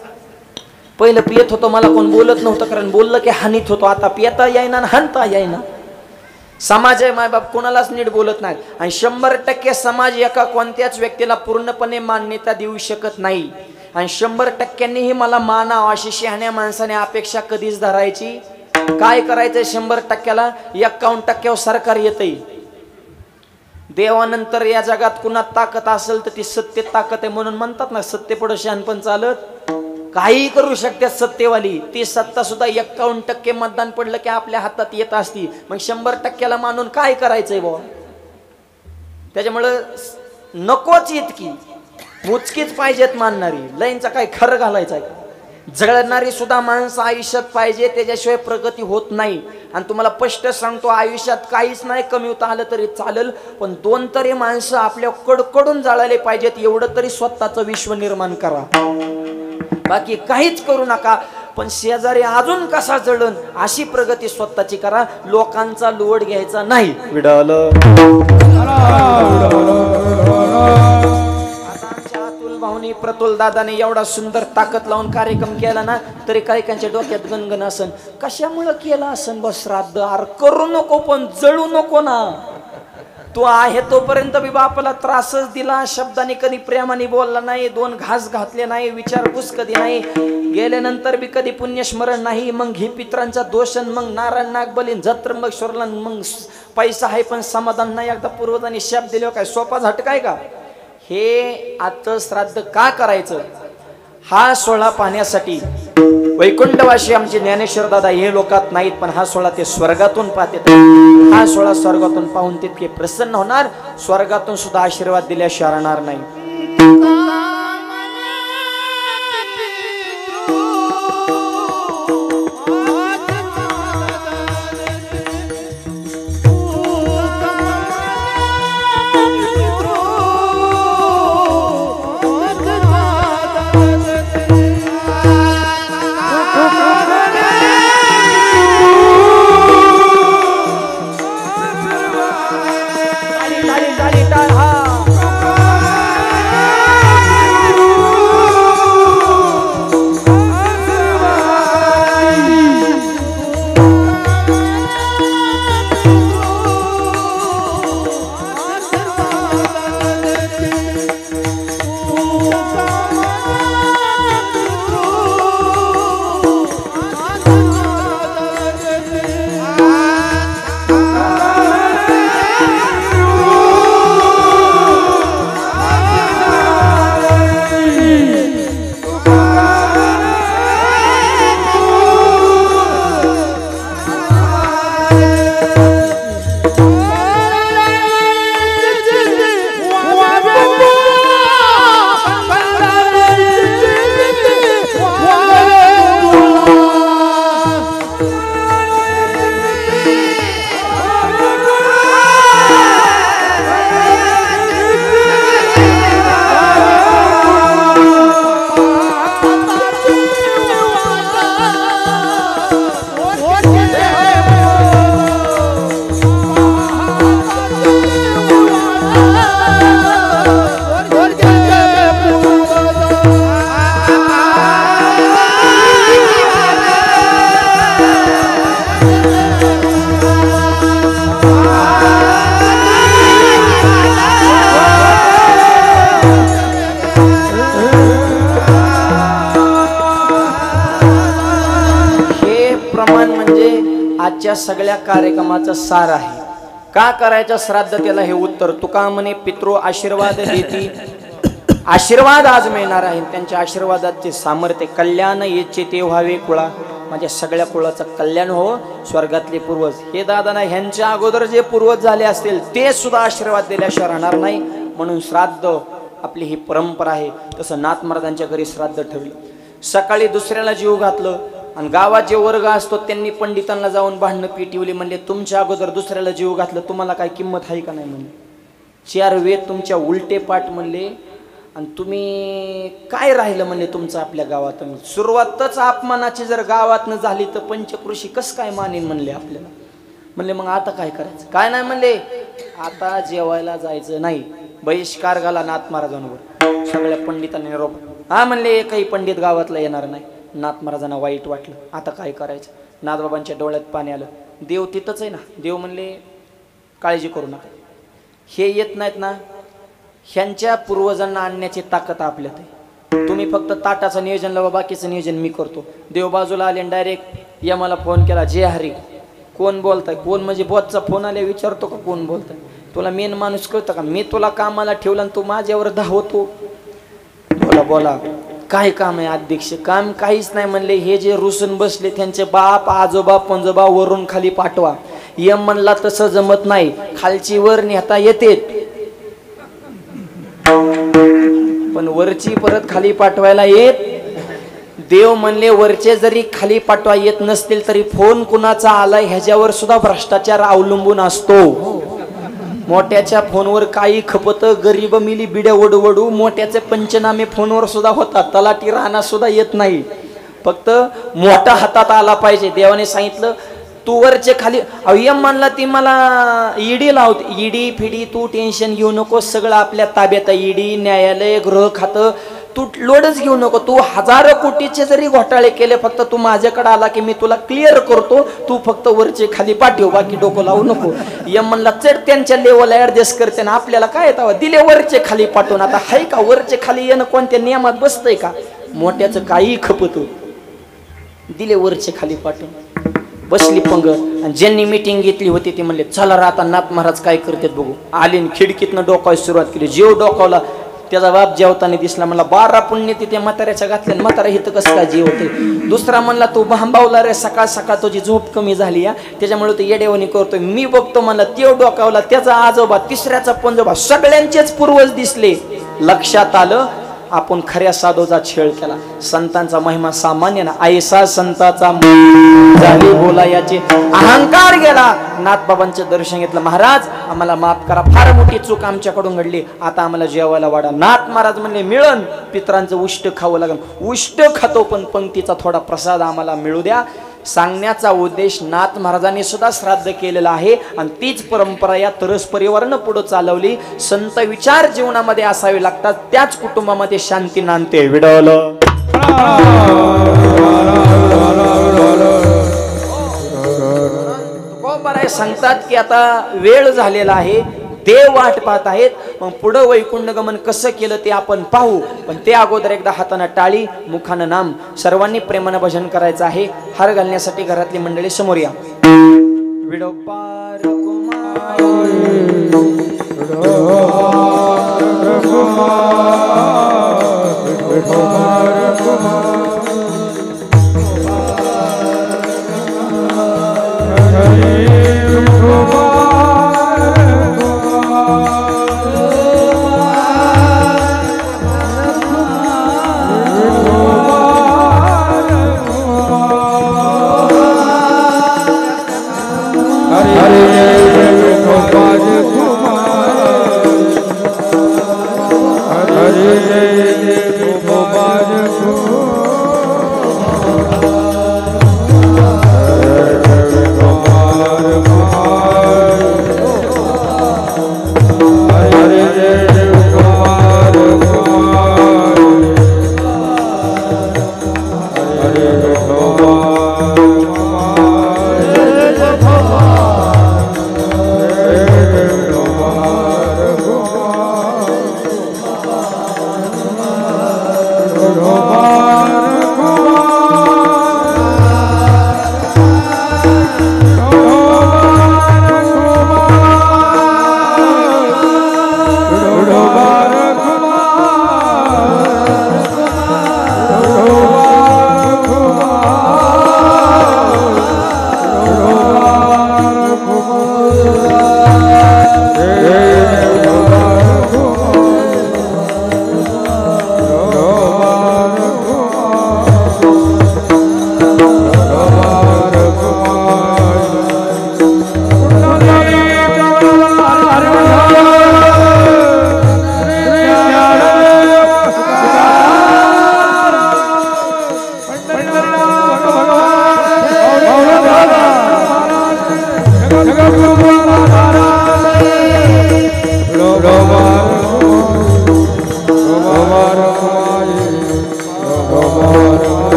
पहिलं पियत होतो मला कोण बोलत नव्हतं कारण बोललं की हानीत होतो. आता पियता येईना हानता येईना. समाज आहे मायबाप कोणालाच नीट बोलत नाही. आणि 100% समाज एका कोणत्याच व्यक्तीला पूर्णपणे मान्यता देऊ शकत नाही. आणि 100%नीही मला मानावं अशी शहाण्या माणसाने अपेक्षा कधीच धरायची. काय करायचंय 100%ला 51% सरकार येतंय. देवानंतर या जगात कुणात ताकद असेल तर ती सत्य ताकद आहे. म्हणून म्हणतात ना सत्य पुढे शहाणपण चालत. काही करू शकतात सत्तेवाली. ती सत्ता सुद्धा 51% मतदान पडलं की आपल्या हातात येत असती. मग 100%ला मानून काय करायचंय बाबा. त्याच्यामुळं नकोच इतकी मोजकीच पाहिजेत मानणारी. लईनचा काय खरं घालायचं आहे. जळणारी सुद्धा माणसं आयुष्यात पाहिजे, त्याच्याशिवाय प्रगती होत नाही. आणि तुम्हाला स्पष्ट सांगतो आयुष्यात काहीच नाही कमी होता आलं तरी चालेल, पण 2 तरी माणसं आपल्या कडकडून जाळायला पाहिजेत. एवढं तरी स्वतःचं विश्व निर्माण करा. बाकी काहीच करू नका. पण शेजारी अजून कसा जळण अशी प्रगती स्वतःची करा. लोकांचा लोड घ्यायचा नाही. विडाल भाऊनी प्रतुल दादाने एवढा सुंदर ताकद लावून कार्यक्रम केला ना, तरी काही काहींच्या डोक्यात गणगण असन कशामुळे केला असन बस श्राद्ध. अरे करू नको पण जळू नको ना. तू आहे तोपर्यंत बी बापाला त्रासच दिला. शब्दाने कधी प्रेमाने बोलला नाही, 2 घास घातले नाही, विचारपूस कधी नाही. गेल्यानंतर बी कधी पुण्यस्मरण नाही. मग ही पित्रांचा दोषण, मग नारायण नाग बलीन जत्र, मग शोरला, मग पैसा आहे पण समाधान नाही. एकदा पूर्वजांनी शाप दिले काय सोपा झटकाय का. हे आजचं श्राद्ध का करायचं हा सोहळा पाहण्यासाठी वैकुंठवासी आमचे ज्ञानेश्वर दादा हे लोकात नाहीत, पण हा सोहळा ते स्वर्गातून पाहतात. हा सोहळा स्वर्गातून पाहून तितके प्रसन्न होणार. स्वर्गातून सुद्धा आशीर्वाद दिल्याशिवाय राहणार नाही. आजच्या सगळ्या कार्यक्रमाचं सार आहे. का करायचं श्राद्ध त्याला हे उत्तर. तुका म्हणे पितृ आशीर्वाद देती, आशीर्वाद आज मिळणार आहे. त्यांच्या आशीर्वादाचे सामर्थ्य. कल्याण येचे ते व्हावे कुळा, म्हणजे सगळ्या कुळाचं कल्याण हो. स्वर्गातले पूर्वज हे दादा ना, ह्यांच्या अगोदर जे पूर्वज झाले असतील ते सुद्धा आशीर्वाद दिल्याशिवाय राहणार नाही. म्हणून श्राद्ध आपली ही परंपरा आहे. तसं नाथ महाराजांच्या घरी श्राद्ध ठेवलं. सकाळी दुसऱ्याला जीव घातलं आणि गावात जे वर्ग असतो त्यांनी पंडितांना जाऊन भांडणं पिटिवली. म्हणले तुमच्या अगोदर दुसऱ्याला जीव घातलं, तुम्हाला काय किंमत आहे का नाही म्हणले. 4 वेद तुमच्या उलटे पाठ म्हणले आणि तुम्ही काय राहिलं म्हणले तुमचं आपल्या गावात. सुरुवातच अपमानाची जर गावातनं झाली तर पंचकृषी कस काय मानेन म्हणले आपल्याला. म्हणले मग आता काय करायचं. काय नाही म्हणले, आता जेवायला जायचं नाही. बहिष्कार घाला नाथ महाराजांवर. सगळ्या पंडितांनी निरोप. हा म्हणले एकही पंडित गावातला येणार नाही. नाथ महाराजांना वाईट वाटलं. आता काय करायचं. नाथबाबांच्या डोळ्यात पाणी आलं. देव तिथंच आहे ना. देव म्हणले काळजी करू नका, हे येत नाहीत ना, ह्यांच्या पूर्वजांना आणण्याची ताकद आपल्यात आहे. तुम्ही फक्त ताटाचं नियोजन लावा, बाकीचं नियोजन मी करतो. देव बाजूला आले डायरेक्ट या मला फोन केला, जय हरी कोण बोलताय. कोण म्हणजे बॉसचा फोन आले विचारतो का कोण बोलताय. तुला मेन माणूस कळतं का. मी तुला कामाला ठेवला आणि तू माझ्यावर धावतो. बोला बोला काय काम आहे अध्यक्ष. काम काहीच नाही म्हणले. हे जे रुसून बसले त्यांचे बाप आजोबा पंजोबा वरून खाली पाठवा. यम म्हणला तसं जमत नाही, खालची वर नेता येते पण वरची परत खाली पाठवायला येत. देव म्हणले वरचे जरी खाली पाठवा येत नसतील तरी फोन कुणाचा आलाय ह्याच्यावर सुद्धा भ्रष्टाचार अवलंबून असतो. मोठ्याच्या फोनवर काही खपत, गरीब मिली बिड्या वडू. मोठ्याचे पंचनामे फोनवर सुद्धा होतात. तलाठी राहणं सुद्धा येत नाही. फक्त मोठा हातात आला पाहिजे. देवाने सांगितलं तू वरचे खाली. अय्यम म्हणला ती मला ईडी लावते. ईडी फिडी तू टेन्शन घेऊ नको, सगळं आपल्या ताब्यात आहे. ईडी न्यायालय गृह खातं तू लोडच घेऊ नको. तू 1000 कोटीचे जरी घोटाळे केले फक्त तू माझ्याकडे आला की मी तुला क्लिअर करतो. तू फक्त वरचे खाली पाठव, बाकी डोकं लावू नको. यम म्हणला चढ त्यांच्या लेवलला ऍडजस्ट करते ना, आपल्याला काय येतं. दिले वरचे खाली पाठवून. आता हाय का वरचे खाली येणं कोणत्या नियमात बसतंय का. मोठ्याचं काही खपत. दिले वरचे खाली पाठवून. बसली पंग आणि ज्यांनी मीटिंग घेतली होती ती म्हणले चला आता नाथ महाराज काय करतात बघू. आले खिडकीतनं डोकावायला सुरुवात केली. जेव डोकावला त्याचा बाप जेवताना दिसला. म्हणला 12 पुण्य तिथे म्हाताऱ्याच्या घातल्या. म्हातारा इथं कसं काय जीव होते. दुसरा म्हणला तू भांबावला रे, सकाळ सकाळ तुझी झोप कमी झाली या त्याच्यामुळे तू येडेवणी करतोय. मी बघतो म्हणला तेव डोकावला. त्याचा आजोबा, तिसऱ्याचा पंजोबा, सगळ्यांचेच पूर्वज दिसले. लक्षात आलं आपण खऱ्या साधूचा छेड केला. संतांचा महिमा सामान्य ना. ऐसा संताचा झाली बोला याचे अहंकार गेला. नाथबाबांचं दर्शन घेतलं. महाराज आम्हाला माफ करा, फार मोठी चूक आमच्याकडून घडली. आता आम्हाला जेवायला वाढा. नाथ महाराज म्हणले मिळन. पितरांचं उष्ट खावं लागेल. उष्ट खातो पण पंक्तीचा थोडा प्रसाद आम्हाला मिळू द्या. सांगण्याचा उद्देश नाथ महाराजांनी सुद्धा श्राद्ध केलेलं आहे आणि तीच परंपरा या तरस परिवारानं पुढे चालवली. संत विचार जीवनामध्ये असावे लागतात, त्याच कुटुंबामध्ये शांती नांदते. विडवलं सांगतात की आता वेळ झालेला आहे, देव वाट पाहत आहेत. मग पुढं वैकुंठ गमन कसं केलं ते आपण पाहू. पण ते अगोदर एकदा हातानं टाळी मुखानं नाम. सर्वांनी प्रेमानं भजन करायचं आहे. हार घालण्यासाठी घरातली मंडळी समोर या. विडोपार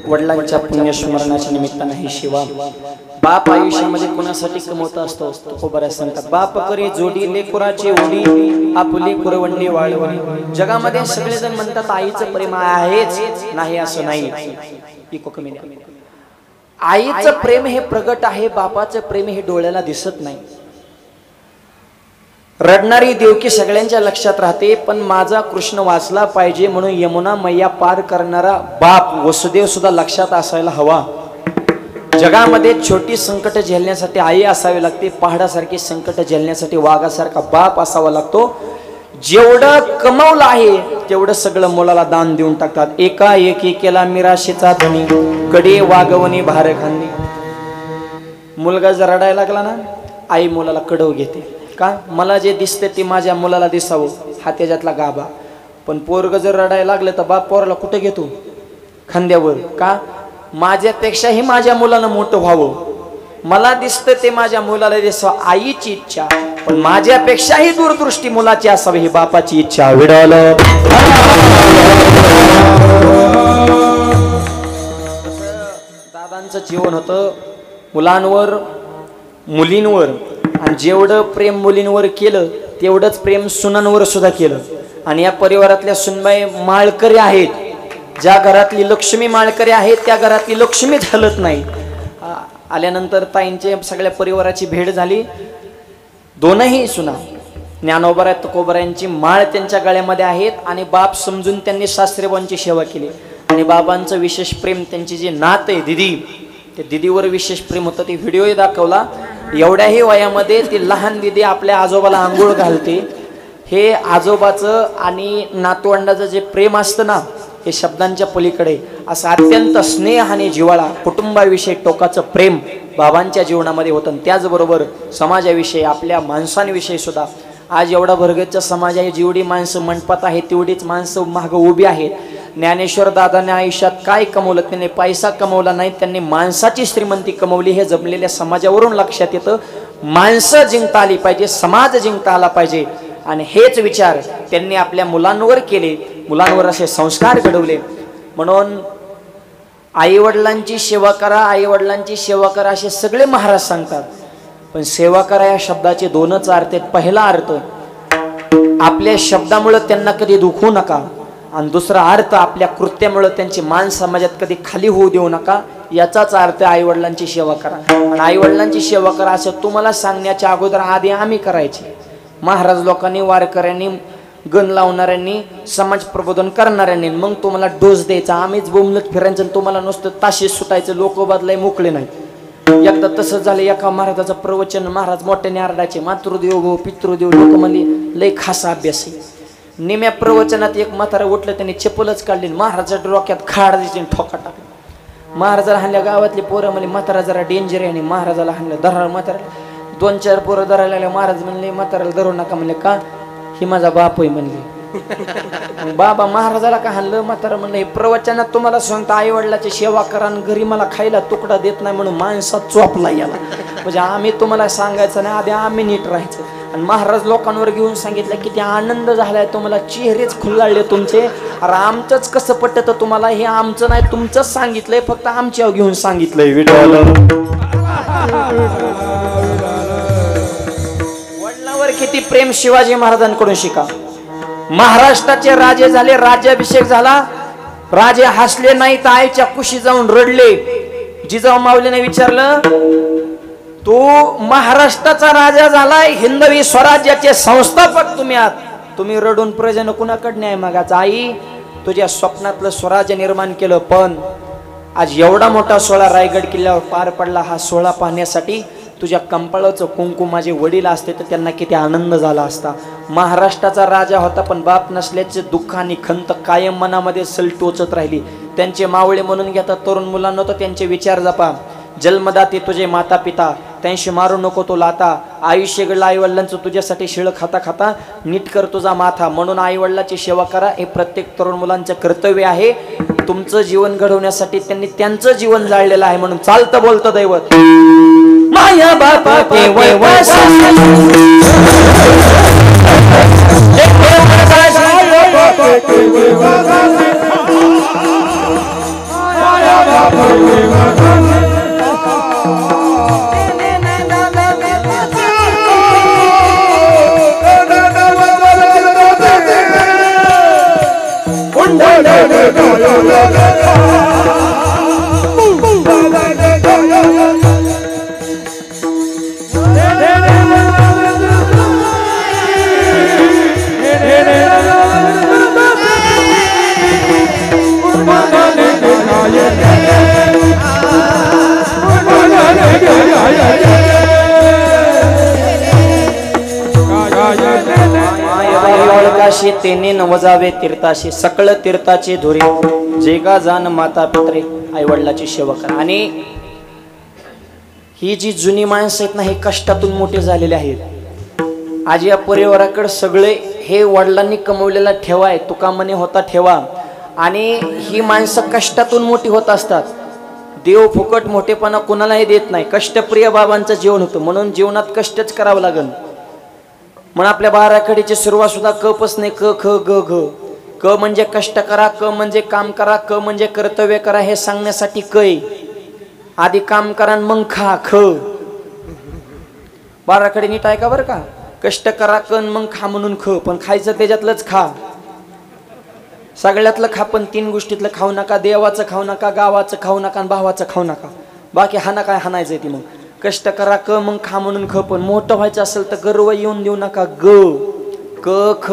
वडिलांच्या पुण्यस्मरणाच्या निमित्तानं ही सेवा बाप आयुष्यामध्ये कोणासाठी कमवत असतो तुकोबऱ्यास सांगतात बाप करे जोडी लेकुराची ओढी आपले कुरवंडी वाळवणी जगामध्ये सगळेजण म्हणतात आईचं प्रेम आहेच नाही असं नाही इको कमी आईचं प्रेम हे प्रगट आहे बापाचं प्रेम हे डोळ्याला दिसत नाही रडणारी देवकी सगळ्यांच्या लक्षात राहते पण माझा कृष्ण वाचला पाहिजे म्हणून यमुना मैया पार करणारा बाप वसुदेव सुद्धा लक्षात असायला हवा जगामध्ये छोटी संकट झेलण्यासाठी आई असावी लागते पहाडासारखी संकट झेलण्यासाठी वाघासारखा बाप असावा लागतो जेवढं कमवलं आहे तेवढं सगळं मुलाला दान देऊन टाकतात एका एकेला मिराशीचा धनी कडे वागवणी भार खांदी मुलगा जर रडायला लागला ना आई मुलाला कडव घेते का मला जे दिसते ते माझ्या मुलाला दिसावं हा त्याच्यातला गाभा पण पोरग जर रडायला लागलं तर बाप पोराला कुठे घेतो खांद्यावर का माझ्यापेक्षाही माझ्या मुलानं मोठं व्हावं मला दिसतं ते माझ्या मुलाला दिसावं आईची इच्छा पण माझ्यापेक्षाही दूरदृष्टी मुलाची असावी ही बापाची इच्छा विडवलं दादांचं जीवन होतं मुलांवर मुलींवर आणि जेवढं प्रेम मुलींवर केलं तेवढंच प्रेम सुनांवर सुद्धा केलं आणि या परिवारातल्या सुनबाई माळकरी आहेत ज्या घरातली लक्ष्मी माळकरी आहेत त्या घरातली लक्ष्मीच हलत नाही आल्यानंतर ताईंचे सगळ्या परिवाराची भेट झाली दोनही सुना ज्ञानोबा तुकोबऱ्यांची माळ त्यांच्या गळ्यामध्ये आहेत आणि बाप समजून त्यांनी सासरेबांची सेवा केली आणि बाबांचं विशेष प्रेम त्यांची जी नात आहे दिदी ते दिदीवर विशेष प्रेम होतं ते व्हिडिओही दाखवला एवढ्याही वयामध्ये ती लहान दिदी आपल्या आजोबाला आंघोळ घालते हे आजोबाचं आणि नातवंडाचं जे प्रेम असतं ना हे शब्दांच्या पलीकडे असं अत्यंत स्नेह आणि जिव्हाळा कुटुंबाविषयी टोकाचं प्रेम बाबांच्या जीवनामध्ये होतं त्याचबरोबर समाजाविषयी आपल्या माणसांविषयी सुद्धा आज एवढा भरगतचा समाज आहे जेवढी माणसं मंडपात आहेत तेवढीच माणसं मागं उभी आहेत ज्ञानेश्वर दादाने आयुष्यात काय कमवलं त्यांनी पैसा कमवला नाही त्यांनी माणसाची श्रीमंती कमवली हे जमलेल्या समाजावरून लक्षात येतं माणसं जिंकता आली पाहिजे समाज जिंकता आला पाहिजे आणि हेच विचार त्यांनी आपल्या मुलांवर केले मुलांवर असे संस्कार घडवले म्हणून आई वडिलांची सेवा करा आई वडिलांची सेवा करा असे सगळे महाराज सांगतात पण सेवा करा या शब्दाचे दोनच अर्थ आहेत पहिला अर्थ आपल्या शब्दामुळे त्यांना कधी दुखवू नका आणि दुसरा अर्थ आपल्या कृत्यामुळे त्यांची मान समाजात कधी खाली होऊ देऊ नका याचाच अर्थ आई वडिलांची सेवा करा आणि आई वडिलांची सेवा करा असं तुम्हाला सांगण्याच्या अगोदर आधी आम्ही करायचे महाराज लोकांनी वारकऱ्यांनी गण लावणाऱ्यांनी समाज प्रबोधन करणाऱ्यांनी मग तुम्हाला डोस द्यायचा आम्हीच बोंबलत फिरायचं तुम्हाला नुसतं ताशी सुटायचं लोक बदलाय मोकळे नाही एकदा तसंच झालं एका महाराजाचं प्रवचन महाराज मोठ्याने आरडाचे मातृदेव पितृदेव लोक म्हणले लय खासा अभ्यास आहे निम्या प्रवचनात एक म्हातारा उठलं त्यांनी चप्पलच काढली महाराजाच्या डोक्यात खाड द्यायची ठोका टाकला महाराजाला हाणल्या गावातली पोरं म्हणले म्हातारा जरा डेंजर आहे आणि महाराजाला हाणलं धरा म्हातारा 2-4 पोरं धरायला लागले महाराज म्हणले म्हाताराला धरू नका म्हणले का ही माझा बाप आहे म्हणले बाबा महाराजाला का हाणलं म्हातारा म्हणलं हे प्रवचनात तुम्हाला सांगता आई वडिलाची सेवा करा आणि घरी मला खायला तुकडा देत नाही म्हणून माणसात चोपला याला म्हणजे आम्ही तुम्हाला सांगायचं नाही आधी आम्ही नीट राहायचं आणि महाराज लोकांवर घेऊन सांगितलं किती आनंद झालाय तुम्हाला चेहरेच खुल्लाळले तुमचे अरे आमचंच कसं पटत तुम्हाला हे आमचं नाही तुमचंच सांगितलंय फक्त आमच्यावर घेऊन सांगितलंय वडिलांवर किती प्रेम शिवाजी महाराजांकडून शिका महाराष्ट्राचे राजे झाले राज्याभिषेक झाला राजे हसले नाही तर आईच्या कुशी जाऊन रडले जिजाऊ माऊलीने विचारलं तू महाराष्ट्राचा राजा झालाय हिंदवी स्वराज्याचे संस्थापक तुम्ही आहात तुम्ही रडून प्रजन कुणाकडे न्याय मागायचा आई तुझ्या स्वप्नातलं स्वराज्य निर्माण केलं पण आज एवढा मोठा सोहळा रायगड किल्ल्यावर पार पडला हा सोहळा पाहण्यासाठी तुझ्या कंपाळाचं कुंकू माझे वडील असते तर त्यांना किती आनंद झाला असता. महाराष्ट्राचा राजा होता पण बाप नसल्याचे दुःख आणि खंत कायम मनामध्ये सल टोचत राहिली. त्यांचे मावळे म्हणून घेतात तरुण मुलांना तर त्यांचे विचार जपा. जन्मदाते तुझे माता पिता त्यांशी मारू नको तो लाता. आयुष्य गडलं आईवडिलांचं तुझ्यासाठी शिळ खाता खाता नीट कर तुझा माथा. म्हणून आईवडिलाची सेवा करा हे प्रत्येक तरुण मुलांचं कर्तव्य आहे. तुमचं जीवन घडवण्यासाठी त्यांनी त्यांचं जीवन जाळलेलं आहे. म्हणून चालतं बोलतं दैवत माया बापा ओळखाशी तेने नवजावे तीर्थाशी सकळ तीर्थाचे धुरे जे का जाण माता पित्रे आई वडिलाची सेवा करा. आणि ही जी जुनी माणसं आहेत ना हे कष्टातून मोठे झालेले आहेत. आज या परिवाराकडे सगळे हे वडिलांनी कमवलेला ठेवा आहे. तुका म्हणे होता ठेवा. आणि ही माणसं कष्टातून मोठी होत असतात. देव फुकट मोठेपणा कोणालाही देत नाही. कष्टप्रिय बाबांचं जीवन होतं म्हणून जीवनात कष्टच करावं लागेल. म्हणून आपल्या बाराखडीची सुरुवात सुद्धा क पासून क ख ग घ. क म्हणजे कष्ट करा, क म्हणजे काम करा, क म्हणजे कर्तव्य करा हे सांगण्यासाठी कै. आधी काम करा मग खा ख. बाराखडी नीट आहे का बरं का. कष्ट करा कन मग खा म्हणून ख. पण खायचं त्याच्यातलंच खा. सगळ्यातलं खा पण 3 गोष्टीतलं खाऊ नका. देवाचं खाऊ नका, गावाचं खाऊ नका आणि भावाचं खाऊ नका. बाकी हाना काय हाणायचंय ती. मग कष्ट करा क मग खा म्हणून ख. पण मोठं व्हायचं असेल तर गर्व येऊन देऊ नका ग क ख.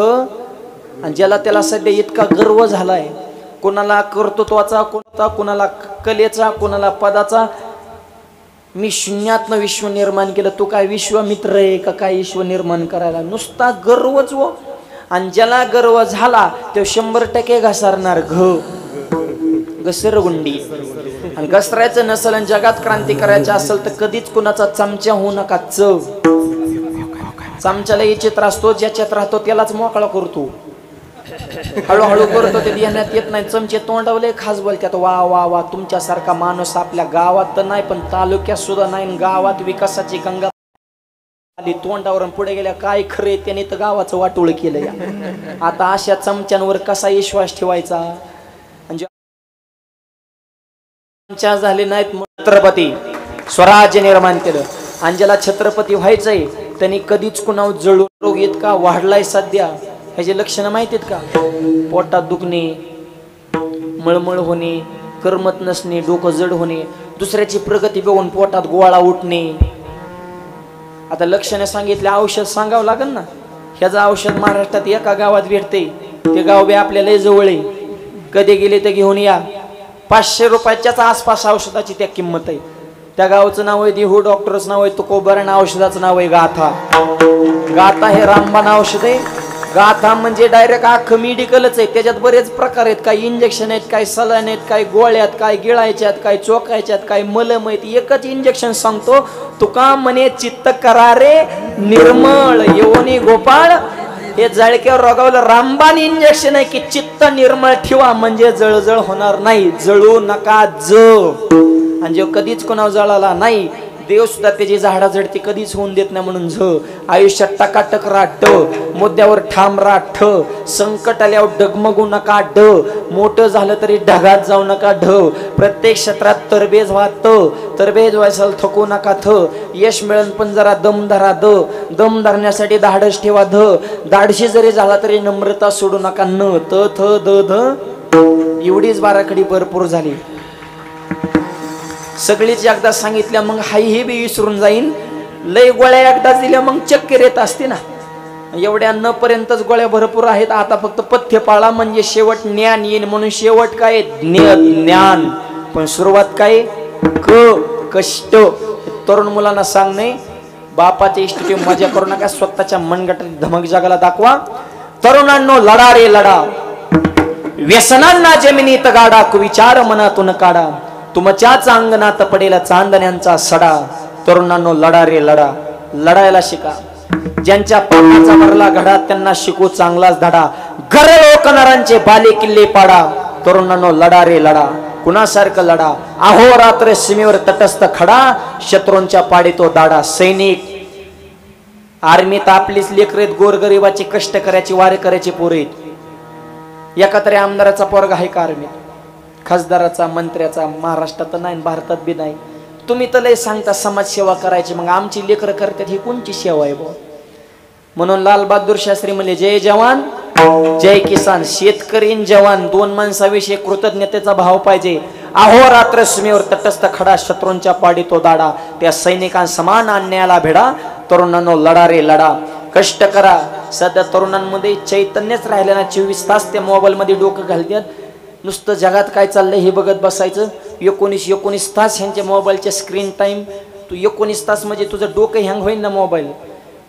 आणि ज्याला त्याला सध्या इतका गर्व झालाय कोणाला कर्तृत्वाचा, कोणाला कलेचा, कोणाला पदाचा. मी शून्यातनं विश्व निर्माण केलं. तू काय विश्वमित्र आहे का काय विश्व निर्माण करायला. नुसता गर्वच व. आणि ज्याला गर्व झाला तो 100% घसरणार घसरगुंडी. आणि घसरायचं नसेल आणि जगात क्रांती करायची असेल तर कधीच कुणाचा चमचा होऊ नका. चमच्याला विचित्र असतो ज्याच्यात राहतो त्यालाच मोकळा करतो. हळूहळू करतो ते ध्यानात येत नाही. चमचे तोंडावले खास बोलतात वा वा वा. तुमच्यासारखा माणूस आपल्या गावात तर नाही पण तालुक्यात सुद्धा नाही. गावात विकासाची गंगा आली तोंडावर पुढे गेल्या काय खरे त्याने तर गावाचं वाटोळ केलं. आता अशा चमच्यांवर कसा विश्वास ठेवायचा. झाले नाहीत छत्रपती स्वराज्य निर्माण केलं. आणि ज्याला छत्रपती व्हायचंय त्यांनी कधीच कुणावर जळू. रोग इतका वाढलाय सध्या ह्याचे लक्षणं माहितीत का. पोटात दुखणे, मळमळ होणे, करमत नसणे, डोकं जड होणे, दुसऱ्याची प्रगती बघून पोटात गोळा उठणे. आता लक्षणे सांगितले औषध सांगावं लागेल ना. ह्याचं औषध महाराष्ट्रात एका गावात भेटते. ते गाव बी आपल्याला जवळ आहे. कधी गेले तर घेऊन या. 500 रुपयाच्याच आसपास औषधाची त्या किंमत आहे. त्या गावचं नाव आहे देहू. डॉक्टरचं नाव आहे तुकोबरण. औषधाचं नाव आहे गाथा. गाथा हे रामबाण औषध आहे. गाथा म्हणजे डायरेक्ट अख्खं मेडिकलच आहे. त्याच्यात बरेच प्रकार आहेत. काही इंजेक्शन आहेत, काही सलाईन आहेत, काही गोळ्यात, काही गिळायच्यात, काही चोकायच्यात, काही मलम आहेत. एकच इंजेक्शन सांगतो तुका म्हणे चित्त करारे निर्मळ येवनी गोपाळ. हे जळक्यावर रोगावलं रामबाण इंजेक्शन आहे की चित्त निर्मळ ठेवा म्हणजे जळजळ होणार नाही. जळू नका आणि जो कधीच कोणावर जळाला नाही देव सुद्धा त्याची झाडाझडती कधीच होऊन देत नाही. म्हणून आयुष्यात टकाटक राहा मुद्द्यावर ठाम राहा. संकट आल्यावर डगमगू नका मोठं झालं तरी ढगात जाऊ नका प्रत्येक क्षेत्रात तरबेज व्हा तरबेज व्हायचं थकू नका यश मिळेल पण जरा दम धरा दम धरण्यासाठी धाडस ठेवा धाडशी जरी झाला तरी नम्रता सोडू नका एवढीच बाराखडी भरपूर झाली. सगळीच एकदा सांगितल्या मग हाई हे बी विसरून जाईन. लय गोळ्या एकदाच दिल्या मग चक्कर येत असते ना. एवढ्या न पर्यंतच गोळ्या भरपूर आहेत. आता फक्त पथ्य पाळा म्हणजे शेवट ज्ञान येईल. म्हणून शेवट काय ज्ञान पण सुरुवात काय कष्ट. तरुण मुलांना सांग नाही, बापाच्या इष्टीची मजा करू नका, स्वतःच्या मनगटात धमक जगाला दाखवा. तरुणांनो लढा रे लढा, व्यसनांना जमिनीत गाडा, कुविचार मनातून काढा, तुमच्याच अंगणात पडेल चांदण्यांचा सडा. तरुणांनो लढा रे लढा, लढायला शिका. ज्यांच्या पापाचा भरला घडा त्यांना शिकू चांगलाच धडा. गरलो कनरांचे बाले किल्ले पाडा. तरुणांनो लढा रे लढा, कुणासारखं लढा, अहोरात्र सीमेवर तटस्थ खडा, शत्रूंच्या पाडी तो दाडा. सैनिक आर्मीत आपलीच लेकरेत, गोरगरिबाची कष्ट करायची, वारे करायची पोरे. एका तरी आमदाराचा पोरगा आहे का आर्मीत? खासदाराचा, मंत्र्याचा? महाराष्ट्रात नाही, भारतात बी नाही. तुम्ही तर लय सांगता समाजसेवा करायची, मग आमची लेकरं करतात, ही कोणची सेवा आहे? म्हणून लाल बहादूर शास्त्री म्हणले, जय जवान जय किसान. शेतकरी जवान दोन माणसाविषयी कृतज्ञतेचा भाव पाहिजे. अहोरात्र सीमेवर तटस्थ खडा, शत्रूंच्या पाडी तो दाडा. त्या सैनिकांसमान अन्यायाला भेडा. तरुणांनो लढा रे लढा, कष्ट करा. सध्या तरुणांमध्ये चैतन्यच राहिले ना. 24 तास त्या मोबाईल मध्ये डोकं घालतात. नुसतं जगात काय चाललंय हे बघत बसायचं. 19 तास ह्यांच्या मोबाईलच्या स्क्रीन टाइम. तू 19 तास म्हणजे तुझं डोकं हँग होईल ना.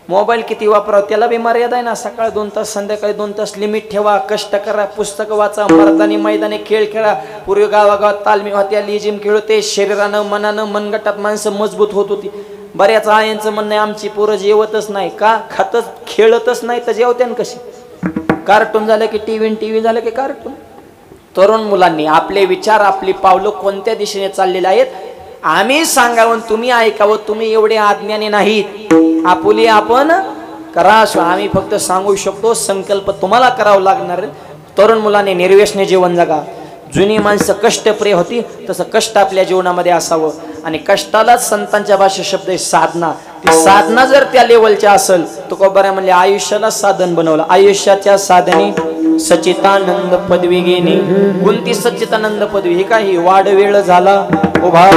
मोबाईल किती वापरावं त्याला बी मर्यादा आहे ना. सकाळ 2 तास, संध्याकाळी 2 तास लिमिट ठेवा. कष्ट करा, पुस्तक वाचा, मैदानी खेळ खेळा. पूर्वी गावागावात तालमी होत्या, लिजिम खेळ होते. शरीरानं मनानं मनगटात माणसं मजबूत होत होती. बऱ्याच आयांचं म्हणणं आहे आमची पोरं जेवतच नाही का, खातच खेळतच नाही तर जेवत्यान कशी? कार्टून झालं की टीव्ही झालं की कार्टून. तरुण मुलांनी आपले विचार, आपली पावलं कोणत्या दिशेने चाललेले आहेत आम्ही सांगावं, तुम्ही ऐकावं. तुम्ही एवढे अज्ञानी नाहीत. आपुली आपण करा. आम्ही फक्त सांगू शकतो, संकल्प तुम्हाला करावा लागणार. तरुण मुलांनी निर्व्यसनी जीवन जगा. जुनी माणसं कष्टप्रिय होती, तसं कष्ट आपल्या जीवनामध्ये असावं. आणि कष्टालाच संतांच्या भाषेत शब्द आहे साधना. ती साधना जर त्या लेवलच्या असेल तो कोबऱ्या म्हणले आयुष्याला साधन बनवलं. आयुष्याच्या साधनी सच्चिदानंद पदवी घेणे. कोणती सच्चिदानंद पदवी? ही काही वाढ वेळ झाला उभा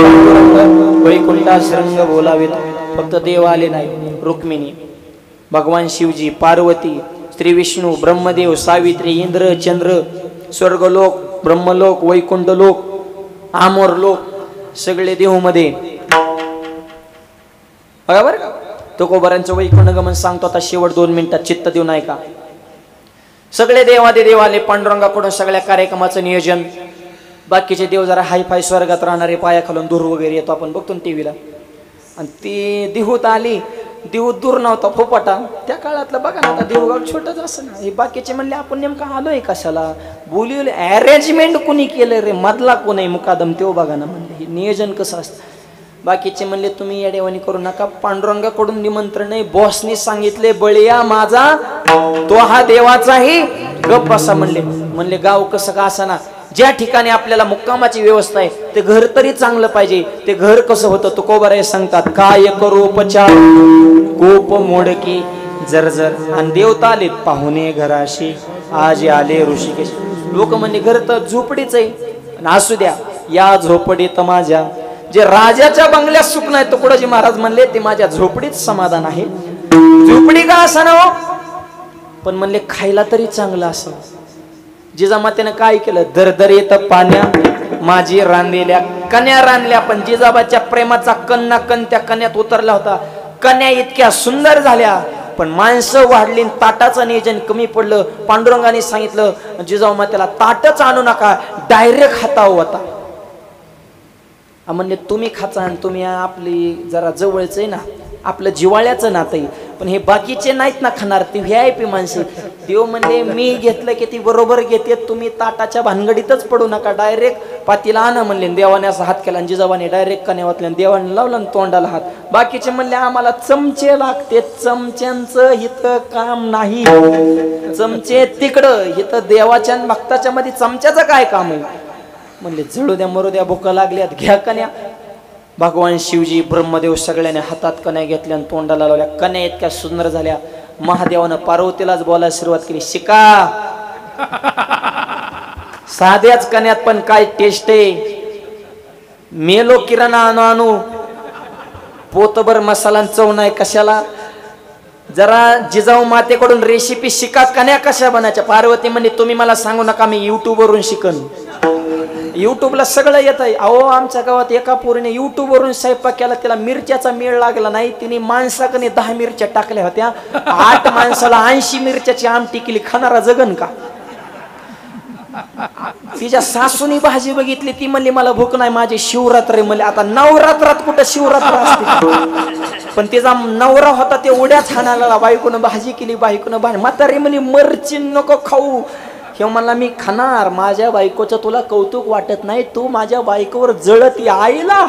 वैकुंठा श्रंग बोलावेत. फक्त देव आले नाही, रुक्मिणी, भगवान शिवजी, पार्वती, श्री विष्णू, ब्रह्मदेव, सावित्री, इंद्र, चंद्र, स्वर्गलोक, ब्रह्मलोक, वैकुंठ लोक, आमोर लोक, सगळे देव मध्ये. बरोबर का? तुकोबारांचं वैकुंठ गमन सांगतो आता शेवट 2 मिनिटात. चित्त देऊ नाही का? सगळे देवादे देव आले. पांडुरंगाकडून सगळ्या कार्यक्रमाचं नियोजन. बाकीचे देव जरा हायफाय स्वर्गात राहणारे, पाया खालून दूर वगैरे येतो आपण बघतो ना टीव्हीला. आणि ती दिहूत आली. दिहूत दूर नव्हता, फोपाटा. त्या काळातलं बघा ना, आता देवगाव छोटंच असं ना. हे बाकीचे म्हणले आपण नेमकं आलोय कशाला? बोलवले, अरेंजमेंट कोणी केलं रे? मधला कोण आहे मुकादम? तेव्हा बघा ना म्हणले हे नियोजन कसं असतं. बाकीचे म्हणले तुम्ही येडेवाणी करू नका, पांडुरंगाकडून निमंत्रण आहे, बॉसने सांगितले बळीया माझा तो हा देवाचाही. गप बसा म्हणले गाव कसं का असा ना, ज्या ठिकाणी आपल्याला मुक्कामाची व्यवस्था आहे ते घर तरी चांगलं पाहिजे. ते घर कसं होतं तुकोबाराय सांगतात, काय करू उपचार कोप मोडकी जर्जर. आणि देवता आले पाहुणे घराशी, आज आले ऋषिकेश. लोक म्हणले घर तर झोपडीच आहे. असू द्या, या झोपडीत माझ्या. जे राजाच्या बंगल्यात सुख नाही, तुकडोजी महाराज म्हणले ते माझ्या झोपडीत समाधान आहे. झोपडी का असं ना हो, पण म्हणले खायला तरी चांगलं असं. जिजामातेनं काय केलं? दरदर येत पाण्या माझी रांधलेल्या कन्या रांधल्या. पण जिजाबाच्या प्रेमाचा कन्ना कण त्या कन्यात उतरला होता. कन्या इतक्या सुंदर झाल्या, पण माणसं वाढली, ताटाचं नियोजन कमी पडलं. पांडुरंगाने सांगितलं जिजामातेला ताटच आणू नका, डायरेक्ट हातावर होता. म्हणले तुम्ही खाचा आणि तुम्ही आपली जरा जवळच आहे ना, आपलं जिवाळ्याचं नातं आहे. पण हे बाकीचे नाहीत ना खाणार, ती VIP माणसं. देव म्हणले मी घेतलं की ती बरोबर घेते, तुम्ही ताटाच्या भानगडीतच पडू नका, डायरेक्ट पातीला आणा म्हणले. देवाने असा हात केला आणि जिजाबाने डायरेक्ट कन्या देवाने लावला तोंडाला हात. बाकीचे म्हणले आम्हाला चमचे लागते. चमच्यांचं इथं काम नाही, चमचे तिकडं. इथं देवाच्या भक्ताच्या मध्ये चमच्याचं काय काम आहे? म्हणले जळू द्या मरू द्या, भुका लागल्यात, घ्या कन्या. भगवान शिवजी, ब्रह्मदेव सगळ्यांनी हातात कन्या घेतल्या आणि तोंडाला लावल्या. कन्या इतक्या सुंदर झाल्या, महादेवानं पार्वतीलाच बोलायला सुरुवात केली, शिका. साध्याच कन्यात पण काय टेस्ट आहे. मेलो किराणा आणू पोतभर मसाला चव नाही कशाला. जरा जिजाऊ मातेकडून रेसिपी शिका, कन्या कशा बनायच्या. पार्वती म्हणली तुम्ही मला सांगू नका, मी YouTube वरून शिकन. युट्यूबला सगळं येत आहे. अहो आमच्या गावात एका पोरीने युट्यूब वरून स्वयंपाक केला, तिला मिरच्याचा मेळ लागला नाही. तिने माणसाकडे 10 मिरच्या टाकल्या होत्या. 8 माणसाला 80 मिरच्याची आमटी केली. खाणारा जगन का? तिच्या सासूनी भाजी बघितली, ती म्हणली मला भूक नाही, माझी शिवरात्र म्हणले. आता नवरात्रात कुठं शिवरात्र असते? पण तिचा नवरा होता ते उड्याच खाण्याला. बायकोनं भाजी केली, बायकोनं भाजी. म्हातारी म्हणे मरची नको खाऊ. हे म्हणला मी खाणार. माझ्या बायकोचं तुला कौतुक वाटत नाही, तू माझ्या बायकोवर जळती. आईला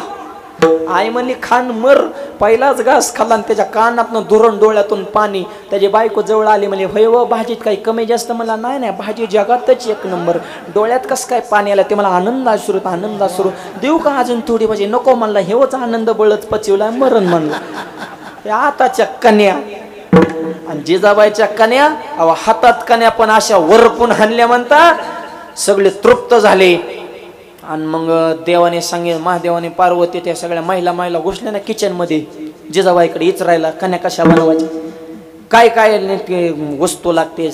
आई म्हणली खान मर. पहिलाच घास खाल्ला आणि त्याच्या कानातनं धुरण डोळ्यातून पाणी. त्याची बायको जवळ आली म्हणली होय व भाजीत काही कमी जास्त? म्हणला नाही नाही, भाजी जगातच 1 नंबर. डोळ्यात कसं काय पाणी आलं? ते मला आनंद अश्रू आनंद अश्रू. देऊ का अजून थोडी भाजी? नको म्हणला. हेवच आनंद बळच पचवला मरण म्हणला. आताच्या कन्या आणि जिजाबाईच्या कन्या, अहो हातात कन्या पण अशा वरपून हाणल्या म्हणता. सगळे तृप्त झाले. आणि मग देवाने सांगितलं, महादेवाने पार्वती त्या सगळ्या महिला घुसल्या ना किचन मध्ये जिजाबाईकडे इचरायला, कन्या कशा बनवायच्या, काय काय वस्तू लागते.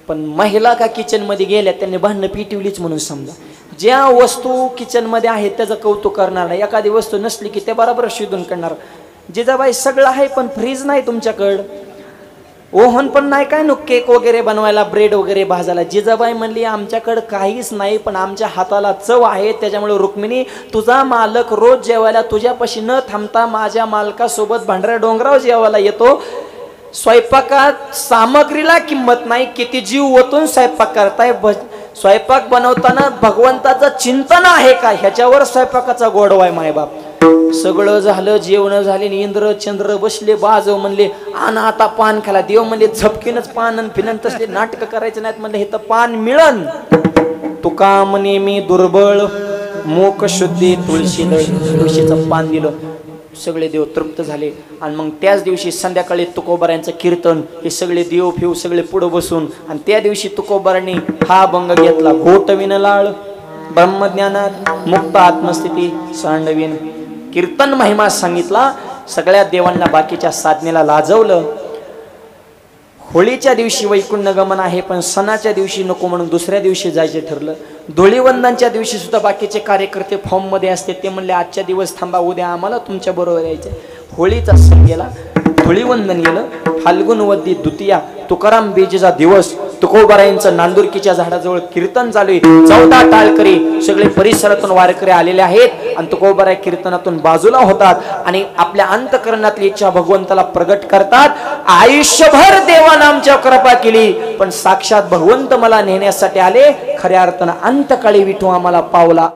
पण महिला का किचन मध्ये गेल्या, त्यांनी भांडणं पिटवलीच म्हणून समजा. ज्या वस्तू किचन मध्ये आहेत त्याचं कौतुक करणार नाही. एखादी वस्तू नसली की ते बरोबर शोधून करणार. जिजाबाई सगळं आहे पण फ्रीज नाही तुमच्याकडं, ओव्हन पण नाही, काय नो केक वगैरे बनवायला, ब्रेड वगैरे भाजायला. जिजाबाई म्हणली आमच्याकडं काहीच नाही पण आमच्या हाताला चव आहे. त्याच्यामुळे रुक्मिणी तुझा मालक रोज जेवायला तुझ्यापाशी न थांबता माझ्या मालकासोबत भांडऱ्या डोंगरावर जेवायला येतो. स्वयंपाकात सामग्रीला किंमत नाही, किती जीव ओतून स्वयंपाक करताय. स्वयंपाक बनवताना भगवंताचं चिंतन आहे का, ह्याच्यावर स्वयंपाकाचा गोडवा आहे मायबाप. सगळं झालं, जेवण झाले. इंद्र चंद्र बसले, बाजव म्हणले आण आता पान खाला. देव म्हणले झपकीनच पान फिनन तसले नाटक करायचं नाहीत. म्हणले हे तर पान मिळन. तुका म्हणे मी दुर्बळ, मोक शुद्धी तुळशीचं पान दिलं. सगळे देव तृप्त झाले. आणि मग त्याच दिवशी संध्याकाळी तुकोबारांचं कीर्तन. हे सगळे देव फिव सगळे पुढं बसून. आणि त्या दिवशी तुकोबारांनी हा भंग घेतला. घोटविन लाळ ब्रह्मज्ञानात मुक्त आत्मस्थिती सांडवीन. कीर्तन महिमा सांगितला. सगळ्या देवांना बाकीच्या साधनेला लाजवलं. होळीच्या दिवशी वैकुंठ गमन आहे पण सणाच्या दिवशी नको म्हणून दुसऱ्या दिवशी जायचे ठरलं. धुळीवंदनच्या दिवशी सुद्धा बाकीचे कार्यकर्ते फॉर्म मध्ये असते. ते म्हणले आजच्या दिवस थांबा, उद्या आम्हाला तुमच्या बरोबर यायचं. होळीचा सण गेला, धुळीवंदन गेलं. फाल्गुन वद्दी द्वितीया तुकाराम बीजेचा दिवस. तुकोबारायांचं नांदुरकीच्या झाडाजवळ कीर्तन चालू आहे. 14 टाळकरी सगळे परिसरातून वारकरी आलेले आहेत. आणि तुकोबाराय कीर्तनातून बाजूला होतात आणि आपल्या अंतकरणातली इच्छा भगवंताला प्रगट करतात. आयुष्यभर देवानं आमच्या कृपा केली पण साक्षात भगवंत मला नेण्यासाठी आले. खऱ्या अर्थानं अंतकाळी विठू आम्हाला पावला.